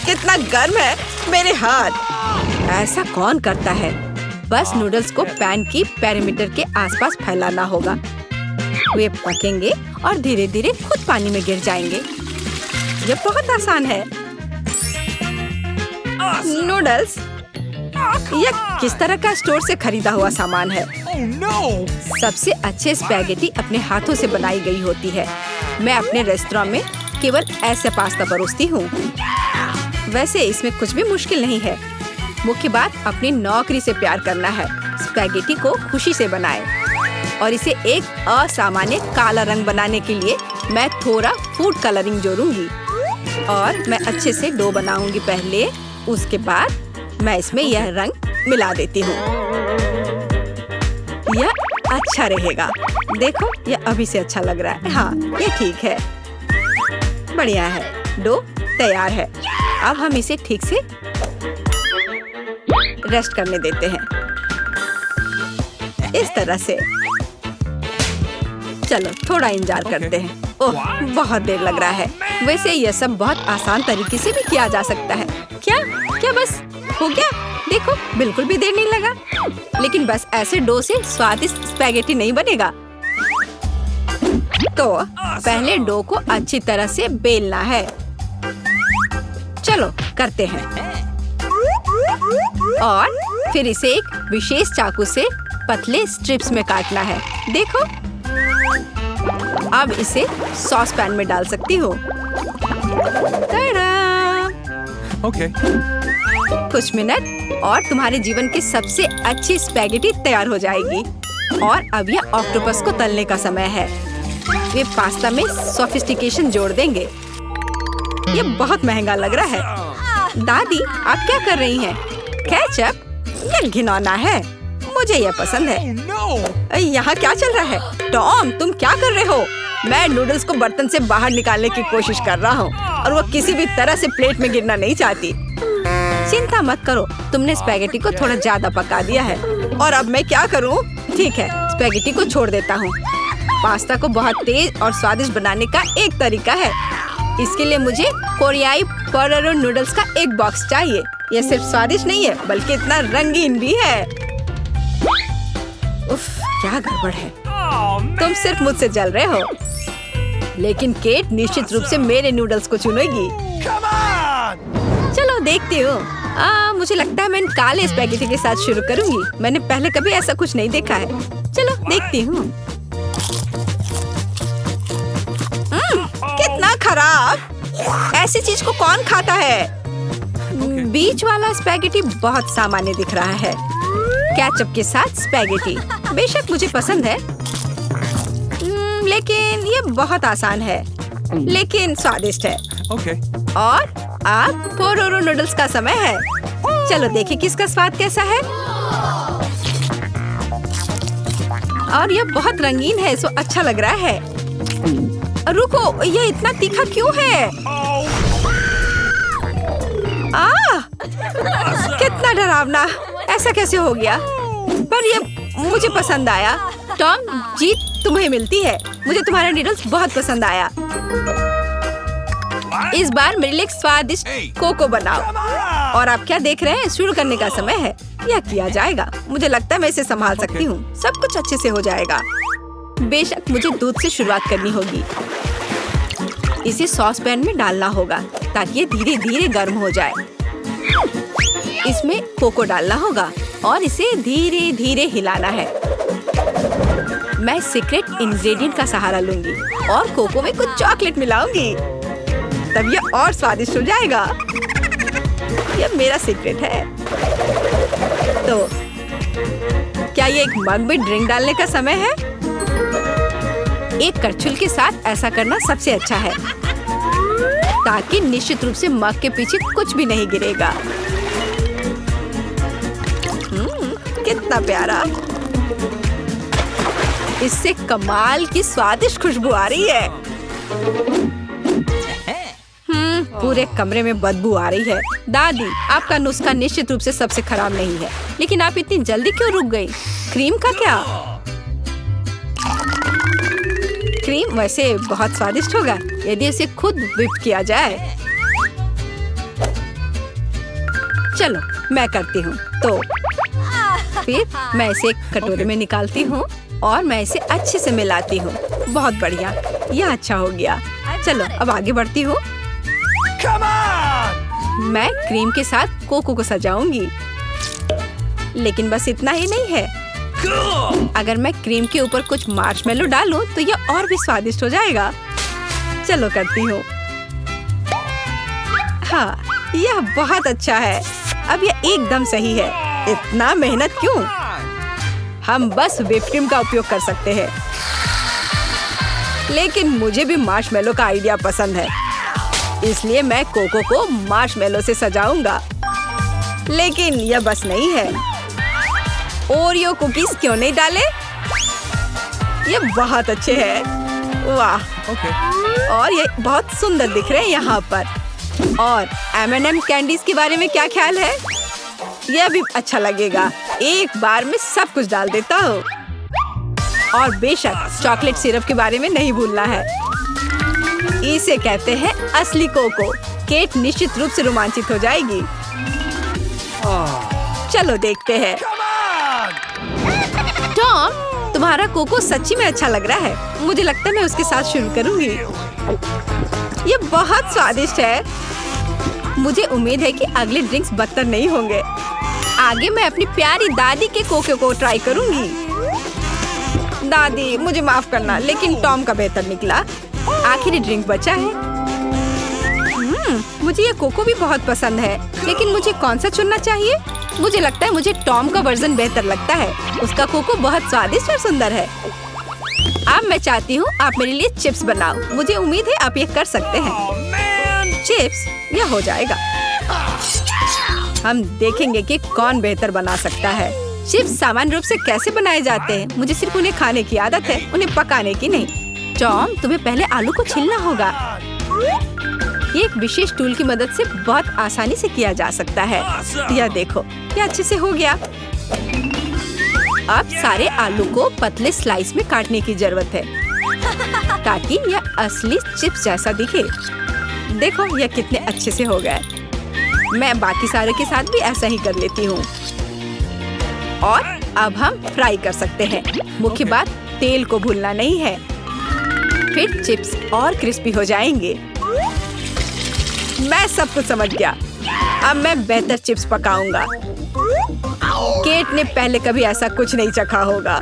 कितना गर्म है मेरे हाथ। ऐसा कौन करता है? बस नूडल्स को पैन की पेरीमीटर के आसपास फैलाना होगा। वे पकेंगे और धीरे धीरे खुद पानी में गिर जाएंगे। ये बहुत आसान है। नूडल्स, यह किस तरह का स्टोर से खरीदा हुआ सामान है। सबसे अच्छे स्पैगेटी अपने हाथों से बनाई गई होती है। मैं अपने रेस्तरां में केवल ऐसे पास्ता परोसती हूँ। वैसे इसमें कुछ भी मुश्किल नहीं है। मुख्य बात अपनी नौकरी से प्यार करना है। स्पैगेटी को खुशी से बनाएं और इसे एक असामान्य काला रंग बनाने के लिए मैं थोड़ा फूड कलरिंग जोड़ूंगी और मैं अच्छे से डो बनाऊंगी पहले। उसके बाद मैं इसमें यह रंग मिला देती हूँ। यह अच्छा रहेगा। देखो, यह अभी से अच्छा लग रहा है। हाँ, ये ठीक है। बढ़िया है। डो तैयार है। अब हम इसे ठीक से रेस्ट करने देते हैं, इस तरह से। चलो थोड़ा इंतजार करते हैं। ओह, बहुत देर लग रहा है। वैसे यह सब बहुत आसान तरीके से भी किया जा सकता है। क्या बस हो गया? देखो बिल्कुल भी देर नहीं लगा। लेकिन बस ऐसे डो से स्वादिष्ट स्पैगेटी नहीं बनेगा। तो पहले डो को अच्छी तरह से बेलना है। चलो करते हैं। और फिर इसे एक विशेष चाकू से पतले स्ट्रिप्स में काटना है। देखो अब इसे सॉस पैन में डाल सकती हो। Okay. कुछ मिनट और तुम्हारे जीवन की सबसे अच्छी स्पैगेटी तैयार हो जाएगी। और अब यह ऑक्टोपस को तलने का समय है। वे पास्ता में सोफिस्टिकेशन जोड़ देंगे। ये बहुत महंगा लग रहा है। दादी आप क्या कर रही हैं? केचप? ये घिनौना है। मुझे यह पसंद है। यहाँ क्या चल रहा है? टॉम तुम क्या कर रहे हो? मैं नूडल्स को बर्तन से बाहर निकालने की कोशिश कर रहा हूँ और वो किसी भी तरह से प्लेट में गिरना नहीं चाहती। चिंता मत करो, तुमने स्पैगेटी को थोड़ा ज्यादा पका दिया है। और अब मैं क्या करूँ? ठीक है, स्पैगेटी को छोड़ देता हूँ। पास्ता को बहुत तेज और स्वादिष्ट बनाने का एक तरीका है। इसके लिए मुझे कोरियाई पोटेटो नूडल्स का एक बॉक्स चाहिए। यह सिर्फ स्वादिष्ट नहीं है बल्कि इतना रंगीन भी है। उफ, क्या गड़बड़ है। तुम सिर्फ मुझसे जल रहे हो। लेकिन केट निश्चित रूप से मेरे नूडल्स को चुनेगी। चलो देखती हूँ। मुझे लगता है मैं काले स्पैगेटी के साथ शुरू करूंगी। मैंने पहले कभी ऐसा कुछ नहीं देखा है। चलो देखती हूँ। कितना खराब! ऐसी चीज को कौन खाता है? बीच वाला स्पैगेटी बहुत सामान्य दिख रहा है। केचप के साथ स्पैगेटी बेशक मुझे पसंद है, लेकिन ये बहुत आसान है लेकिन स्वादिष्ट है। और अब पोटेटो नूडल्स का समय है। चलो देखें किसका स्वाद कैसा है। और ये बहुत रंगीन है, सो अच्छा लग रहा है। रुको, ये इतना तीखा क्यों है? कितना डरावना! ऐसा कैसे हो गया? पर ये मुझे पसंद आया। टॉम, जीत तुम्हें मिलती है। मुझे तुम्हारा नूडल्स बहुत पसंद आया। इस बार मेरे लिए स्वादिष्ट कोको बनाओ। और आप क्या देख रहे हैं? शुरू करने का समय है। यह किया जाएगा। मुझे लगता है मैं इसे संभाल सकती हूँ। सब कुछ अच्छे से हो जाएगा। बेशक मुझे दूध से शुरुआत करनी होगी। इसे सॉस पैन में डालना होगा ताकि ये धीरे धीरे गर्म हो जाए। इसमें कोको डालना होगा और इसे धीरे धीरे हिलाना है। मैं सीक्रेट इंग्रेडिएंट का सहारा लूंगी और कोको में कुछ चॉकलेट मिलाऊंगी। तब यह और स्वादिष्ट हो जाएगा। यह मेरा सीक्रेट है। तो क्या ये एक मग में ड्रिंक डालने का समय है? एक करछुल के साथ ऐसा करना सबसे अच्छा है ताकि निश्चित रूप से मग के पीछे कुछ भी नहीं गिरेगा। कितना प्यारा! इससे कमाल की स्वादिष्ट खुशबू आ रही है। पूरे कमरे में बदबू आ रही है। दादी, आपका नुस्खा निश्चित रूप से सबसे खराब नहीं है, लेकिन आप इतनी जल्दी क्यों रुक गई? क्रीम का क्या? क्रीम वैसे बहुत स्वादिष्ट होगा यदि इसे खुद व्हिप किया जाए। चलो मैं करती हूँ। तो फिर मैं इसे एक कटोरे में निकालती हूँ और मैं इसे अच्छे से मिलाती हूँ। बहुत बढ़िया, यह अच्छा हो गया। चलो अब आगे बढ़ती हूँ। मैं क्रीम के साथ कोको को सजाऊंगी। लेकिन बस इतना ही नहीं है। अगर मैं क्रीम के ऊपर कुछ मार्शमेलो डालूं तो यह और भी स्वादिष्ट हो जाएगा। चलो करती हूँ। हाँ, यह बहुत अच्छा है। अब यह एकदम सही है। इतना मेहनत क्यों? हम बस व्हिप क्रीम का उपयोग कर सकते हैं। लेकिन मुझे भी मार्शमेलो का आइडिया पसंद है, इसलिए मैं कोको को मार्शमेलो से सजाऊंगा। लेकिन यह बस नहीं है। ओरियो कुकीज क्यों नहीं डाले? ये बहुत अच्छे हैं। वाह! और ये बहुत सुंदर दिख रहे हैं यहाँ पर। और M&M कैंडीज के बारे में क्या ख्याल है? यह भी अच्छा लगेगा। एक बार में सब कुछ डाल देता हूँ। और बेशक चॉकलेट सिरप के बारे में नहीं भूलना है। इसे कहते हैं असली कोको। केट निश्चित रूप से रोमांचित हो जाएगी। चलो देखते हैं। टॉम, तुम्हारा कोको सच्ची में अच्छा लग रहा है। मुझे लगता है मैं उसके साथ शुरू करूंगी। ये बहुत स्वादिष्ट है। मुझे उम्मीद है कि अगले ड्रिंक्स बदतर नहीं होंगे। आगे मैं अपनी प्यारी दादी के कोको को ट्राई करूंगी। दादी, मुझे माफ करना, लेकिन टॉम का बेहतर निकला। आखिरी ड्रिंक बचा है। मुझे ये कोको भी बहुत पसंद है, लेकिन मुझे कौन सा चुनना चाहिए? मुझे लगता है मुझे टॉम का वर्जन बेहतर लगता है। उसका कोको बहुत स्वादिष्ट और सुंदर है। अब मैं चाहती हूँ आप मेरे लिए चिप्स बनाओ। मुझे उम्मीद है आप ये कर सकते हैं। चिप्स, यह हो जाएगा। हम देखेंगे कि कौन बेहतर बना सकता है। चिप्स सामान्य रूप से कैसे बनाए जाते हैं? मुझे सिर्फ उन्हें खाने की आदत है, उन्हें पकाने की नहीं। टॉम, तुम्हें पहले आलू को छीलना होगा। ये एक विशेष टूल की मदद से बहुत आसानी से किया जा सकता है। यह देखो, यह अच्छे से हो गया। अब सारे आलू को पतले स्लाइस में काटने की जरूरत है, ताकि यह असली चिप्स जैसा दिखे। देखो, यह कितने अच्छे से हो गए। मैं बाकी सारे के साथ भी ऐसा ही कर लेती हूँ। और अब हम फ्राई कर सकते हैं। मुख्य बात, तेल को भूलना नहीं है। फिर चिप्स और क्रिस्पी हो जाएंगे। मैं सब कुछ समझ गया। अब मैं बेहतर चिप्स पकाऊंगा। केट ने पहले कभी ऐसा कुछ नहीं चखा होगा।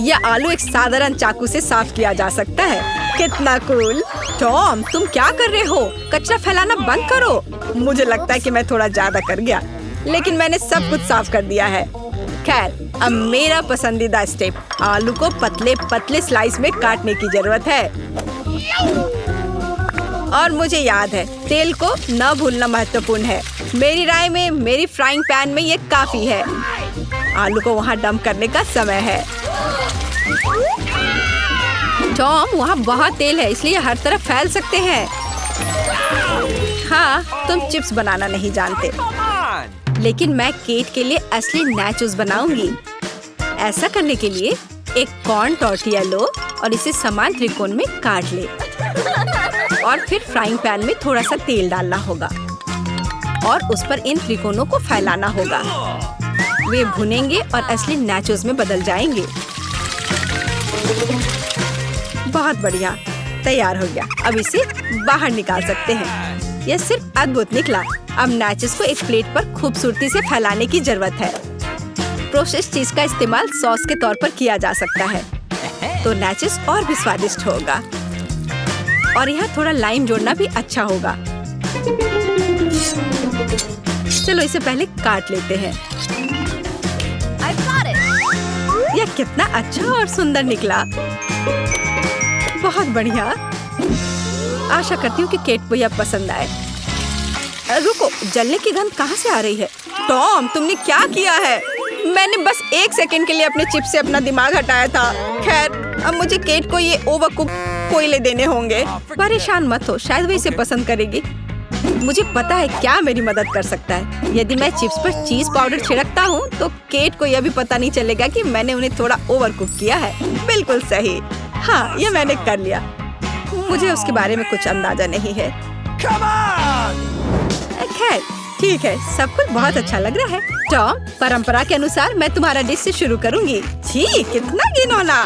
यह आलू एक साधारण चाकू से साफ किया जा सकता है। कितना कूल। टॉम, तुम क्या कर रहे हो? कचरा फैलाना बंद करो। मुझे लगता है कि मैं थोड़ा ज्यादा कर गया, लेकिन मैंने सब कुछ साफ कर दिया है। खैर, अब मेरा पसंदीदा स्टेप, आलू को पतले पतले स्लाइस में काटने की जरूरत है। और मुझे याद है, तेल को न भूलना महत्वपूर्ण है। मेरी राय में मेरी फ्राइंग पैन में ये काफी है। आलू को वहाँ डंप करने का समय है। टॉम, वहाँ बहुत तेल है, इसलिए हर तरफ फैल सकते हैं। हाँ, तुम चिप्स बनाना नहीं जानते, लेकिन मैं केट के लिए असली नाचोस बनाऊंगी। ऐसा करने के लिए एक कॉर्न टॉर्टिया लो और इसे समान त्रिकोण में काट ले। और फिर फ्राइंग पैन में थोड़ा सा तेल डालना होगा और उस पर इन त्रिकोणों को फैलाना होगा। वे भुनेंगे और असली नाचोस में बदल जाएंगे। बहुत बढ़िया, तैयार हो गया। अब इसे बाहर निकाल सकते हैं। यह सिर्फ अद्भुत निकला। अब नाचोस को एक प्लेट पर खूबसूरती से फैलाने की जरूरत है। प्रोसेस्ड चीज का इस्तेमाल सॉस के तौर पर किया जा सकता है, तो नाचोस और भी स्वादिष्ट होगा। और यहाँ थोड़ा लाइम जोड़ना भी अच्छा होगा। चलो इसे पहले काट लेते हैं। यह कितना अच्छा और सुंदर निकला। बहुत बढ़िया। आशा करती हूँ कि केट को यह पसंद आए। रुको, जलने की गंध कहाँ से आ रही है? टॉम, तुमने क्या किया है? मैंने बस 1 सेकंड के लिए अपने चिप से अपना दिमाग हटाया था। खैर, अब मुझे केट को ये ओवरकुक कोयले देने होंगे। परेशान मत हो, शायद वो इसे पसंद करेगी। मुझे पता है क्या मेरी मदद कर सकता है। यदि मैं चिप्स पर चीज पाउडर छिड़कता हूँ, तो केट को यह भी पता नहीं चलेगा कि मैंने उन्हें थोड़ा ओवरकुक किया है। बिल्कुल सही। हाँ, ये मैंने कर लिया। मुझे उसके बारे में कुछ अंदाजा नहीं है। खैर, ठीक है, सब कुछ बहुत अच्छा लग रहा है। टॉम, परंपरा के अनुसार मैं तुम्हारा डिश से शुरू करूंगी। छी, कितना घिनौना।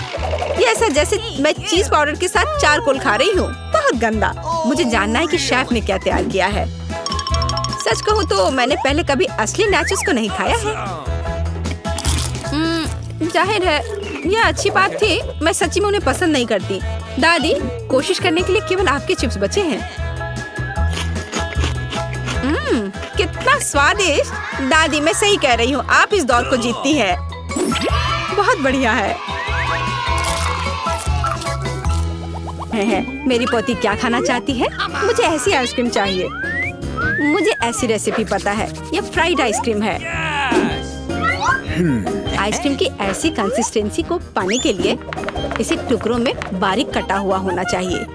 ये ऐसा जैसे मैं चीज पाउडर के साथ चारकोल खा रही हूँ। बहुत गंदा। मुझे जानना है कि शेफ ने क्या तैयार किया है। सच कहूँ तो मैंने पहले कभी असली नाचोस को नहीं खाया है। जाहिर है, यह अच्छी बात थी। मैं सच्ची में उन्हें पसंद नहीं करती। दादी, कोशिश करने के लिए केवल आपके चिप्स बचे हैं। कितना स्वादिष्ट। दादी, मैं सही कह रही हूँ, आप इस दौर को जीतती है। बहुत बढ़िया है। मेरी पोती क्या खाना चाहती है? मुझे ऐसी आइसक्रीम चाहिए। मुझे ऐसी रेसिपी पता है। यह फ्राइड आइसक्रीम है। आइसक्रीम की ऐसी कंसिस्टेंसी को पाने के लिए इसे टुकड़ों में बारीक कटा हुआ होना चाहिए।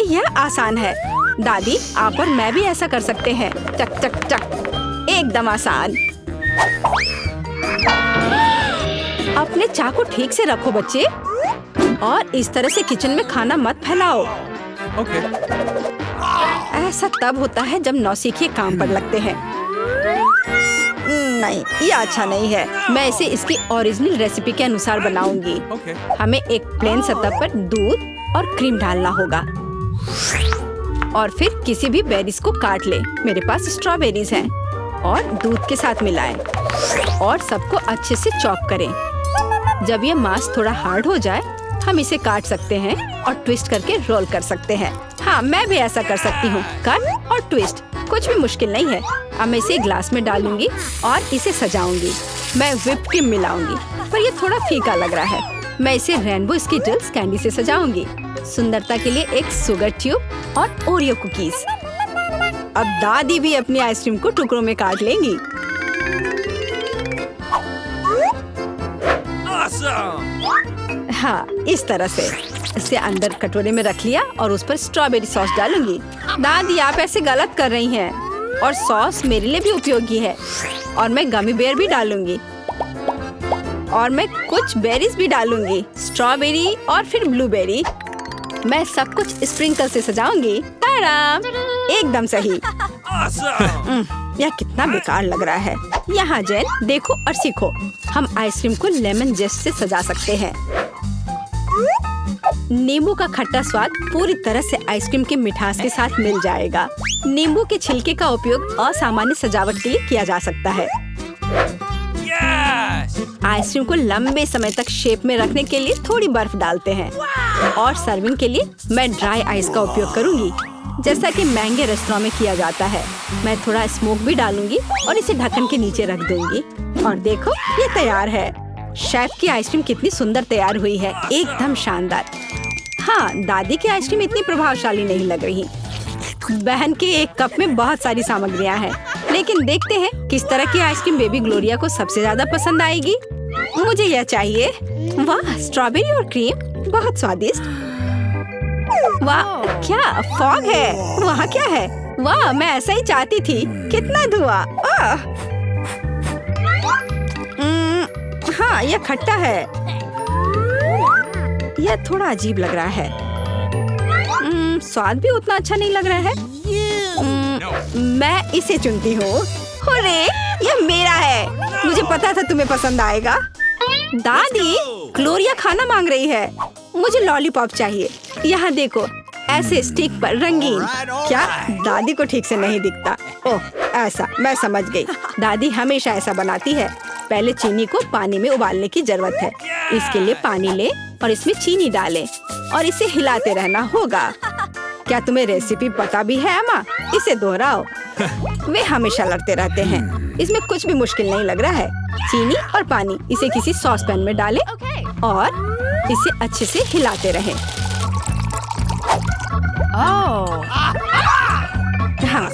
यह आसान है। दादी, आप और मैं भी ऐसा कर सकते हैं। टक टक टक, एकदम आसान। अपने चाकू ठीक से रखो बच्चे, और इस तरह से किचन में खाना मत फैलाओ। Okay. ऐसा तब होता है जब नौसिखिए काम पर लगते हैं। नहीं, ये अच्छा नहीं है। मैं इसे इसकी ओरिजिनल रेसिपी के अनुसार बनाऊंगी। Okay. हमें एक प्लेन सतह पर दूध और क्रीम डालना होगा और फिर किसी भी बेरीज को काट ले। मेरे पास स्ट्रॉबेरीज हैं और दूध के साथ मिलाएं और सबको अच्छे से चॉप करें। जब ये मांस थोड़ा हार्ड हो जाए हम इसे काट सकते हैं और ट्विस्ट करके रोल कर सकते हैं। हाँ, मैं भी ऐसा कर सकती हूँ। कट और ट्विस्ट कुछ भी मुश्किल नहीं है। अब मैं इसे ग्लास में डालूंगी और इसे सजाऊंगी। मैं व्हिप क्रीम मिलाऊंगी, पर ये थोड़ा फीका लग रहा है। मैं इसे रेनबो स्किटल्स कैंडी से सजाऊंगी। सुंदरता के लिए एक शुगर ट्यूब और ओरियो कुकीज। अब दादी भी अपनी आइसक्रीम को टुकड़ों में काट लेंगी। Awesome! हाँ, इस तरह से इसे अंदर कटोरे में रख लिया और उस पर स्ट्रॉबेरी सॉस डालूंगी। दादी, आप ऐसे गलत कर रही हैं और सॉस मेरे लिए भी उपयोगी है। और मैं गमी बेयर भी डालूंगी और मैं कुछ बेरीज भी डालूंगी, स्ट्रॉबेरी और फिर ब्लूबेरी। मैं सब कुछ स्प्रिंकल से सजाऊंगी। ताराम! एकदम सही। Awesome! यह कितना बेकार लग रहा है। यहाँ जेन, देखो और सीखो। हम आइसक्रीम को लेमन जेस्ट से सजा सकते हैं। नींबू का खट्टा स्वाद पूरी तरह से आइसक्रीम की मिठास के साथ मिल जाएगा। नींबू के छिलके का उपयोग असामान्य सजावट के लिए किया जा सकता है। Yes! आइसक्रीम को लंबे समय तक शेप में रखने के लिए थोड़ी बर्फ डालते हैं और सर्विंग के लिए मैं ड्राई आइस का उपयोग करूंगी, जैसा कि महंगे रेस्टोरेंट में किया जाता है। मैं थोड़ा स्मोक भी डालूंगी और इसे ढक्कन के नीचे रख दूंगी। और देखो, ये तैयार है। शेफ की आइसक्रीम कितनी सुंदर तैयार हुई है, एकदम शानदार। हाँ, दादी की आइसक्रीम इतनी प्रभावशाली नहीं लग रही। बहन के एक कप में बहुत सारी सामग्रियाँ हैं, लेकिन देखते हैं किस तरह की आइसक्रीम बेबी ग्लोरिया को सबसे ज्यादा पसंद आएगी। मुझे यह चाहिए। वाह, स्ट्रॉबेरी और क्रीम, बहुत स्वादिष्ट। वाह, क्या फॉग है? वहाँ क्या है? वाह, मैं ऐसा ही चाहती थी। कितना धुआं! हाँ, यह खट्टा है। यह थोड़ा अजीब लग रहा है। स्वाद भी उतना अच्छा नहीं लग रहा है। मैं इसे चुनती हूँ। अरे, यह मेरा है। मुझे पता था तुम्हें पसंद आएगा। दादी, ग्लोरिया खाना मांग रही है। मुझे लॉलीपॉप चाहिए। यहाँ देखो, ऐसे स्टिक पर रंगीन। क्या दादी को ठीक से नहीं दिखता? ओह, ऐसा, मैं समझ गई। दादी हमेशा ऐसा बनाती है। पहले चीनी को पानी में उबालने की जरूरत है। इसके लिए पानी ले और इसमें चीनी डालें और इसे हिलाते रहना होगा। क्या तुम्हें रेसिपी पता भी है अम्मा? इसे दोहराओ। वे हमेशा लड़ते रहते हैं। इसमें कुछ भी मुश्किल नहीं लग रहा है। चीनी और पानी, इसे किसी सॉस पैन में डालें और इसे अच्छे से हिलाते रहें। हाँ,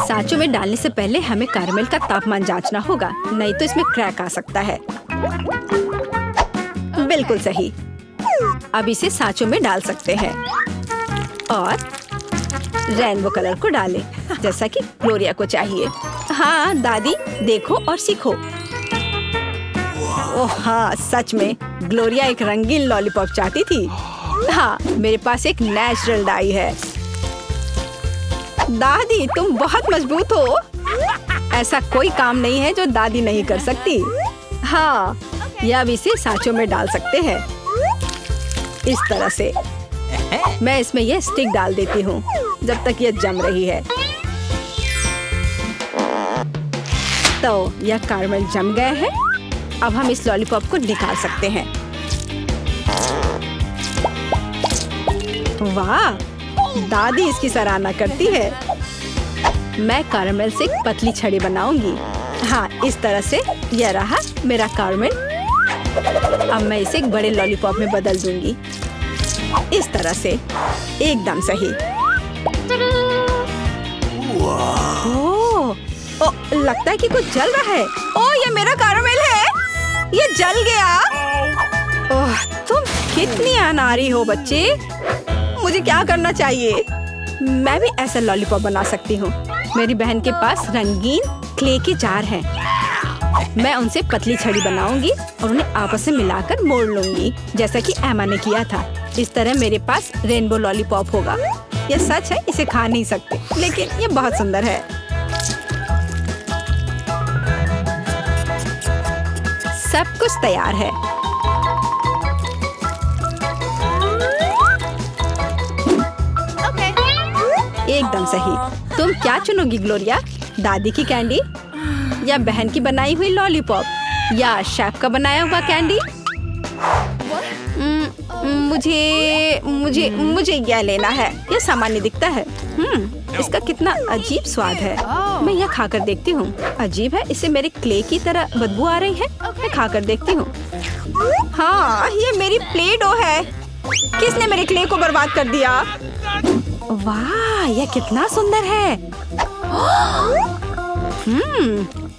सांचों में डालने से पहले हमें कैरमेल का तापमान जांचना होगा, नहीं तो इसमें क्रैक आ सकता है। बिल्कुल सही। अब इसे सांचों में डाल सकते हैं और रेनबो कलर को डालें, जैसा कि ग्लोरिया को चाहिए। हाँ दादी, देखो और सीखो। ओह हाँ, सच में ग्लोरिया एक रंगीन लॉलीपॉप चाहती थी। हाँ, मेरे पास एक नेचुरल डाई है। दादी, तुम बहुत मजबूत हो। ऐसा कोई काम नहीं है जो दादी नहीं कर सकती। हाँ, या अब इसे सांचों में डाल सकते हैं इस तरह से। मैं इसमें यह स्टिक डाल देती हूँ जब तक यह जम रही है। तो यह कैरमेल जम गए हैं। अब हम इस लॉलीपॉप को निकाल सकते हैं। वाह, दादी इसकी सराहना करती है। मैं कैरमेल से एक पतली छड़ी बनाऊंगी। हाँ, इस तरह से। यह रहा मेरा कैरमेल। अब मैं इसे एक बड़े लॉलीपॉप में बदल दूंगी, इस तरह से। एकदम सही। ओह, लगता है कि कुछ जल रहा है। ओह, ये मेरा कैरमेल है। ये जल गया। ओह, तुम कितनी अनाड़ी हो बच्चे। मुझे क्या करना चाहिए? मैं भी ऐसा लॉलीपॉप बना सकती हूँ। मेरी बहन के पास रंगीन क्ले के जार हैं। मैं उनसे पतली छड़ी बनाऊंगी और उन्हें आपस में मिलाकर मोड़ लूंगी, जैसा कि एमा ने किया था। इस तरह मेरे पास रेनबो लॉलीपॉप होगा। यह सच है, इसे खा नहीं सकते, लेकिन ये बहुत सुंदर है। सब कुछ तैयार है। एकदम सही। तुम क्या चुनोगी ग्लोरिया? दादी की कैंडी या बहन की बनाई हुई लॉलीपॉप या शेफ का बनाया हुआ कैंडी? मुझे मुझे मुझे यह लेना है। यह सामान्य दिखता है। इसका कितना अजीब स्वाद है। मैं यह खाकर देखती हूँ। अजीब है, इसे मेरे क्ले की तरह बदबू आ रही है। मैं खाकर देखती हूँ। हाँ, ये मेरी प्ले डो है। किसने मेरे क्ले को बर्बाद कर दिया? वाह, यह कितना सुंदर है।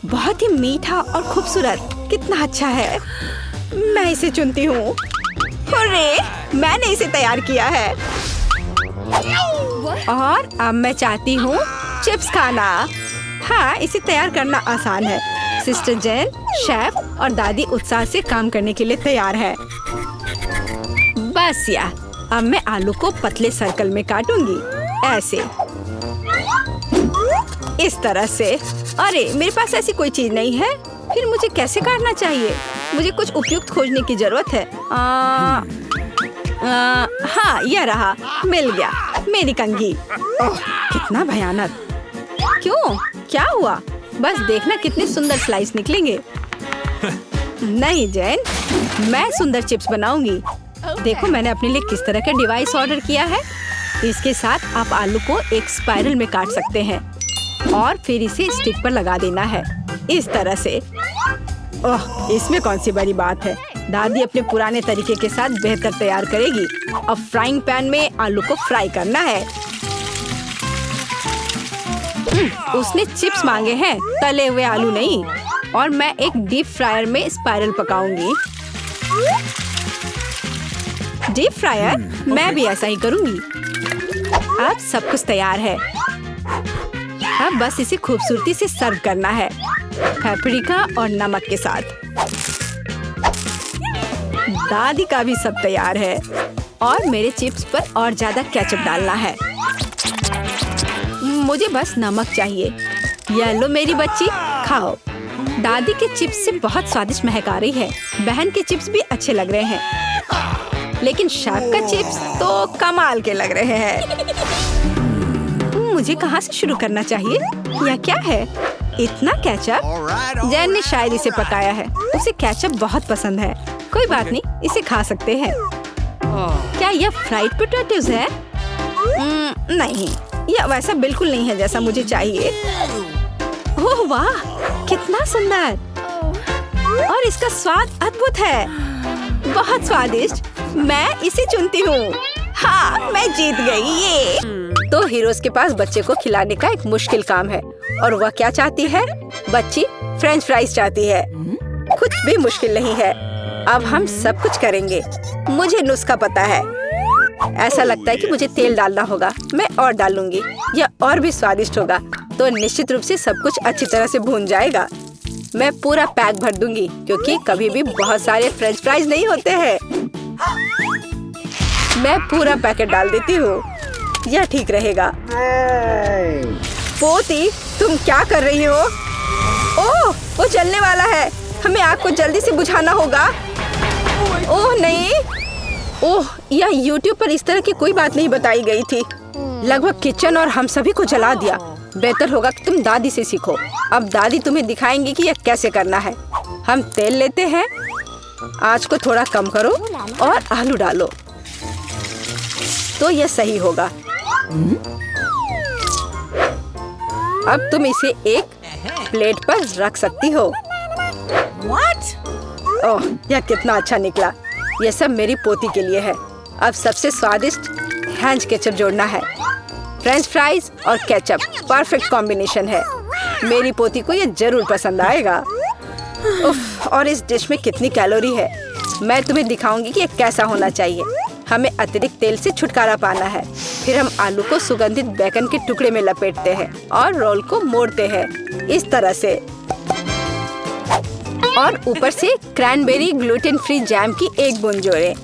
बहुत ही मीठा और खूबसूरत। कितना अच्छा है। मैं इसे चुनती हूँ। हुर्रे, मैंने इसे तैयार किया है। और अब मैं चाहती हूँ चिप्स खाना। हाँ, इसे तैयार करना आसान है। सिस्टर जेन, शेफ और दादी उत्साह से काम करने के लिए तैयार है। बस या, अब मैं आलू को पतले सर्कल में काटूंगी। ऐसे, इस तरह से। अरे, मेरे पास ऐसी कोई चीज नहीं है। फिर मुझे कैसे काटना चाहिए? मुझे कुछ उपयुक्त खोजने की जरूरत है। हाँ, यह रहा। मिल गया। मेरी कंघी। ओह, कितना भयानक। क्यों? क्या हुआ? बस देखना कितने सुंदर स्लाइस निकलेंगे। नहीं जैन, मैं सुंदर चिप्स बनाऊंगी। देखो मैंने अपने लिए किस तरह का डिवाइस ऑर्डर किया है। इसके साथ आप आलू को एक स्पाइरल में काट सकते हैं और फिर इसे स्टिक पर लगा देना है, इस तरह से। ओह, इसमें कौन सी बड़ी बात है। दादी अपने पुराने तरीके के साथ बेहतर तैयार करेगी। अब फ्राइंग पैन में आलू को फ्राई करना है। उसने चिप्स मांगे हैं, तले हुए आलू नहीं। और मैं एक डीप फ्रायर में स्पाइरल पकाऊंगी। Deep fryer? मैं भी ऐसा ही करूंगी। अब सब कुछ तैयार है। अब बस इसे खूबसूरती से सर्व करना है, पेपरिका और नमक के साथ। दादी का भी सब तैयार है और मेरे चिप्स पर और ज्यादा केचप डालना है। मुझे बस नमक चाहिए। ये लो मेरी बच्ची, खाओ। दादी के चिप्स से बहुत स्वादिष्ट महक आ रही है। बहन के चिप्स भी अच्छे लग रहे हैं, लेकिन शेफ का चिप्स तो कमाल के लग रहे हैं। मुझे कहाँ से शुरू करना चाहिए? यह क्या है? इतना केचप? जैन ने शायद इसे पकाया है। उसे केचप बहुत पसंद है। कोई बात नहीं, इसे खा सकते हैं। क्या यह फ्राइड पोटैटोज है? नहीं, यह वैसा बिल्कुल नहीं है जैसा मुझे चाहिए। ओह वाह, कितना सुंदर। और इसका स्वाद अद्भुत है, बहुत स्वादिष्ट। मैं इसे चुनती हूँ। हाँ, मैं जीत गई। ये तो हीरोज के पास बच्चे को खिलाने का एक मुश्किल काम है, और वह क्या चाहती है? बच्ची फ्रेंच फ्राइज चाहती है। कुछ भी मुश्किल नहीं है। अब हम सब कुछ करेंगे। मुझे नुस्खा पता है। ऐसा लगता है कि मुझे तेल डालना होगा। मैं और डालूंगी, यह और भी स्वादिष्ट होगा। तो निश्चित रूप से सब कुछ अच्छी तरह से भून जाएगा। मैं पूरा पैक भर दूंगी, क्योंकि कभी भी बहुत सारे फ्रेंच फ्राइज नहीं होते हैं। मैं पूरा पैकेट डाल देती हूँ, यह ठीक रहेगा। पोती, तुम क्या कर रही हो? ओह, वो जलने वाला है। हमें आग को जल्दी से बुझाना होगा। ओह नहीं, ओह, यह YouTube पर इस तरह की कोई बात नहीं बताई गई थी। लगभग किचन और हम सभी को जला दिया। बेहतर होगा कि तुम दादी से सीखो। अब दादी तुम्हें दिखाएंगी कि यह कैसे करना है। हम तेल लेते हैं, आंच को थोड़ा कम करो और आलू डालो, तो यह सही होगा। अब तुम इसे एक प्लेट पर रख सकती हो। ओह, यह कितना अच्छा निकला। यह सब मेरी पोती के लिए है। अब सबसे स्वादिष्ट हैंच केचप जोड़ना है। फ्रेंच फ्राइज और केचप परफेक्ट कॉम्बिनेशन है। मेरी पोती को यह जरूर पसंद आएगा। उफ, और इस डिश में कितनी कैलोरी है। मैं तुम्हें दिखाऊंगी कि यह कैसा होना चाहिए। हमें अतिरिक्त तेल से छुटकारा पाना है। फिर हम आलू को सुगंधित बेकन के टुकड़े में लपेटते हैं और रोल को मोड़ते हैं, इस तरह से। और ऊपर से क्रैनबेरी ग्लूटेन फ्री जैम की एक बूंद जोड़ें,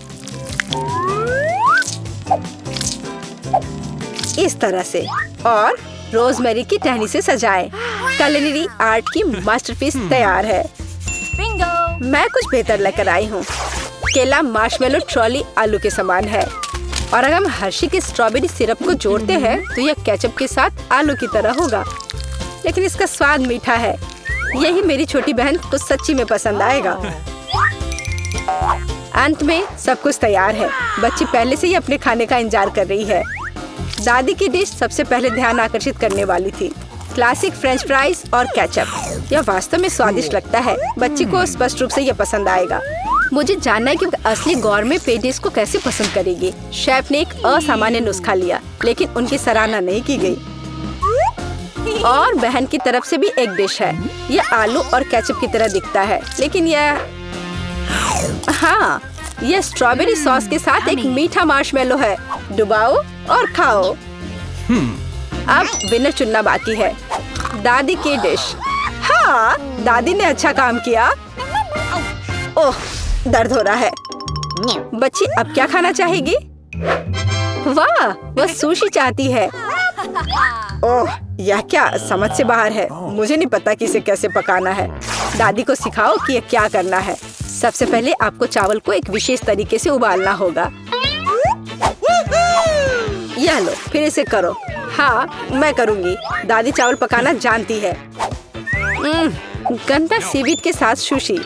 इस तरह से। और रोजमेरी की टहनी से सजाएं। culinary आर्ट की मास्टरपीस तैयार है। Bingo! मैं कुछ बेहतर लेकर आई हूँ। केला मार्शमेलो ट्रॉली आलू के समान है और अगर हम हर्शी के स्ट्रॉबेरी सिरप को जोड़ते हैं तो यह केचप के साथ आलू की तरह होगा, लेकिन इसका स्वाद मीठा है। यही मेरी छोटी बहन को सच्ची में पसंद आएगा। अंत में सब कुछ तैयार है। बच्ची पहले से ही अपने खाने का इंतजार कर रही है। दादी की डिश सबसे पहले ध्यान आकर्षित करने वाली थी। क्लासिक फ्रेंच फ्राइज और केचप। यह वास्तव में स्वादिष्ट लगता है। बच्ची को स्पष्ट रूप से यह पसंद आएगा। मुझे जानना है कि असली गौरमे पेडिस को कैसे पसंद करेगी। शेफ ने एक असामान्य नुस्खा लिया, लेकिन उनकी सराहना नहीं की गई। और बहन की तरफ से भी एक डिश है। यह आलू और केचप की तरह दिखता है, लेकिन हाँ, यह स्ट्रॉबेरी सॉस के साथ एक मीठा मार्शमेलो है। डुबाओ और खाओ। अब विनर चुनना बाकी है। दादी की डिश। हाँ, दादी ने अच्छा काम किया। ओह, दर्द हो रहा है। बच्ची अब क्या खाना चाहेगी? वाह, वह सुशी चाहती है। ओह, यह क्या समझ से बाहर है। मुझे नहीं पता कि इसे कैसे पकाना है। दादी को सिखाओ कि यह क्या करना है। सबसे पहले आपको चावल को एक विशेष तरीके से उबालना होगा। यह लो, फिर इसे करो। हाँ, मैं करूँगी। दादी चावल पकाना जानती है। गंदा सीवीड के साथ सुशी।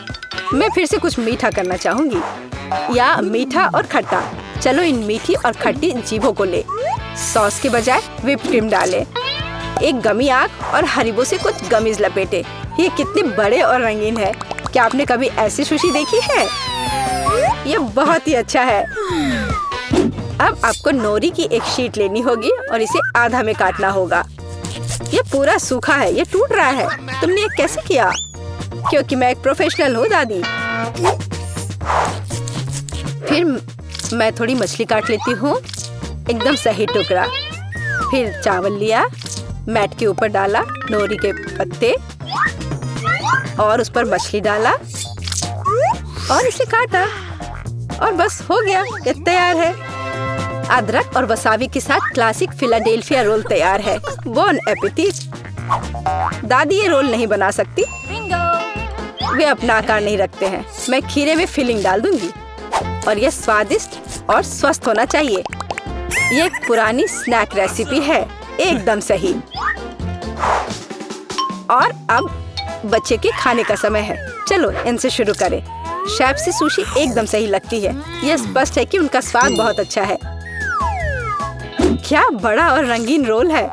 मैं फिर से कुछ मीठा करना चाहूँगी, या मीठा और खट्टा। चलो इन मीठी और खट्टी जीभों को ले। सॉस के बजाय व्हिप क्रीम डालें। एक गमी आग और हरीबो से कुछ गमीज लपेटे। ये कितने बड़े और रंगीन है। क्या आपने कभी ऐसी सुशी देखी है? यह बहुत ही अच्छा है। अब आपको नोरी की एक शीट लेनी होगी और इसे आधा में काटना होगा। ये पूरा सूखा है, ये टूट रहा है। तुमने ये कैसे किया? क्योंकि मैं एक प्रोफेशनल हूँ दादी। फिर मैं थोड़ी मछली काट लेती हूँ, एकदम सही टुकड़ा। फिर चावल लिया, मैट के ऊपर डाला, नोरी के पत्ते और उस पर मछली डाला और इसे काटा और बस हो गया, ये तैयार है। अदरक और वसाबी के साथ क्लासिक फिलाडेल्फिया रोल तैयार है। बॉन एपेटिट। दादी ये रोल नहीं बना सकती, वे अपना आकार नहीं रखते हैं। मैं खीरे में फिलिंग डाल दूंगी और यह स्वादिष्ट और स्वस्थ होना चाहिए। ये एक पुरानी स्नैक रेसिपी है, एकदम सही। और अब बच्चे के खाने का समय है। चलो इनसे शुरू करें। शेफ से सुशी एकदम सही लगती है। यह स्पष्ट है कि उनका स्वाद बहुत अच्छा है। क्या बड़ा और रंगीन रोल है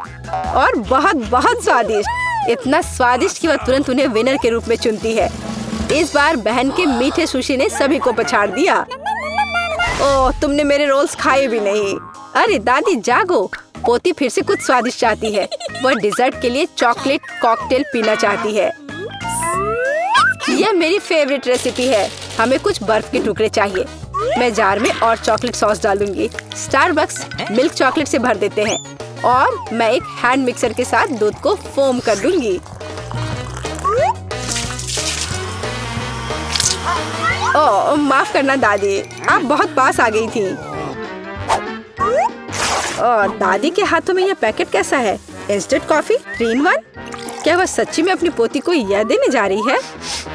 और बहुत बहुत स्वादिष्ट। इतना स्वादिष्ट कि वह तुरंत उन्हें विनर के रूप में चुनती है। इस बार बहन के मीठे सुशी ने सभी को पछाड़ दिया। ओह, तुमने मेरे रोल्स खाए भी नहीं। अरे दादी जागो, पोती फिर से कुछ स्वादिष्ट चाहती है। वह डिजर्ट के लिए चॉकलेट कॉकटेल पीना चाहती है। यह मेरी फेवरेट रेसिपी है। हमें कुछ बर्फ के टुकड़े चाहिए। मैं जार में और चॉकलेट सॉस डालूंगी। स्टारबक्स मिल्क चॉकलेट से भर देते हैं और मैं एक हैंड मिक्सर के साथ दूध को फोम कर दूंगी। ओह, माफ करना दादी, आप बहुत पास आ गई थी। और दादी के हाथों में यह पैकेट कैसा है? Instant coffee 3 in 1। क्या वह सच्ची में अपनी पोती को यह देने जा रही है?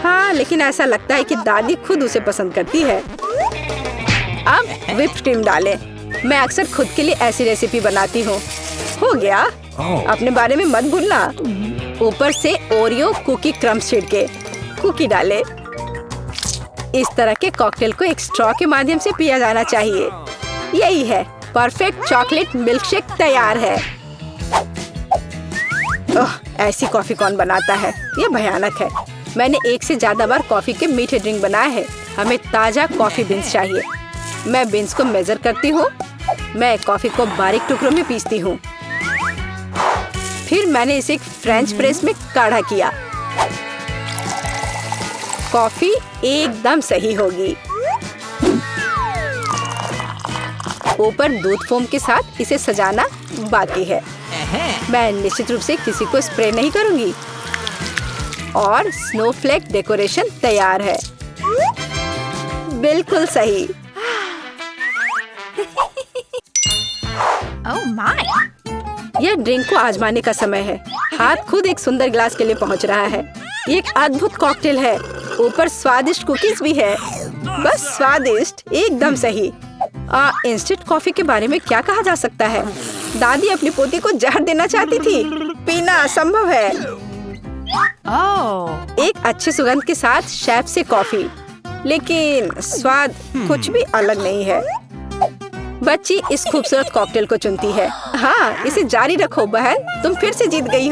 हाँ, लेकिन ऐसा लगता है कि दादी खुद उसे पसंद करती है। अब व्हिप क्रीम डालें। मैं अक्सर खुद के लिए ऐसी रेसिपी बनाती हूँ। हो गया। अपने बारे में मत भूलना। ऊपर से ओरियो कुकी क्रम्स छिड़के। कुकी डाले। इस तरह के कॉकटेल को एक स्ट्रॉ के माध्यम से पिया जाना चाहिए। यही है, परफेक्ट चॉकलेट मिल्कशेक तैयार है। ओह, ऐसी कॉफी कौन बनाता है? यह भयानक है। मैंने 1 से ज्यादा बार कॉफी के मीठे ड्रिंक बनाए हैं। हमें ताजा कॉफी बीन्स चाहिए। मैं बीन्स को मेजर करती हूँ। मैं कॉफी को बारीक टुकड़ों में पीसती हूँ। फिर मैंने इसे एक फ्रेंच प्रेस में काढ़ा किया। कॉफी एकदम सही होगी। ऊपर दूध फोम के साथ इसे सजाना बाकी है। मैं निश्चित रूप से किसी को स्प्रे नहीं करूंगी। और स्नोफ्लेक डेकोरेशन तैयार है। बिल्कुल सही। Oh my! यह ड्रिंक को आजमाने का समय है। हाथ खुद एक सुंदर ग्लास के लिए पहुंच रहा है। ये एक अद्भुत कॉकटेल है। ऊपर स्वादिष्ट कुकीज भी है। बस स्वादिष्ट, एकदम सही। इंस्टेंट कॉफी के बारे में क्या कहा जा सकता है? दादी अपनी पोती को जहर देना चाहती थी। पीना असंभव है। एक अच्छी सुगंध के साथ शेफ से कॉफी, लेकिन स्वाद कुछ भी अलग नहीं है। बच्ची इस खूबसूरत कॉकटेल को चुनती है। हाँ, इसे जारी रखो बहन, तुम फिर से जीत गई हो।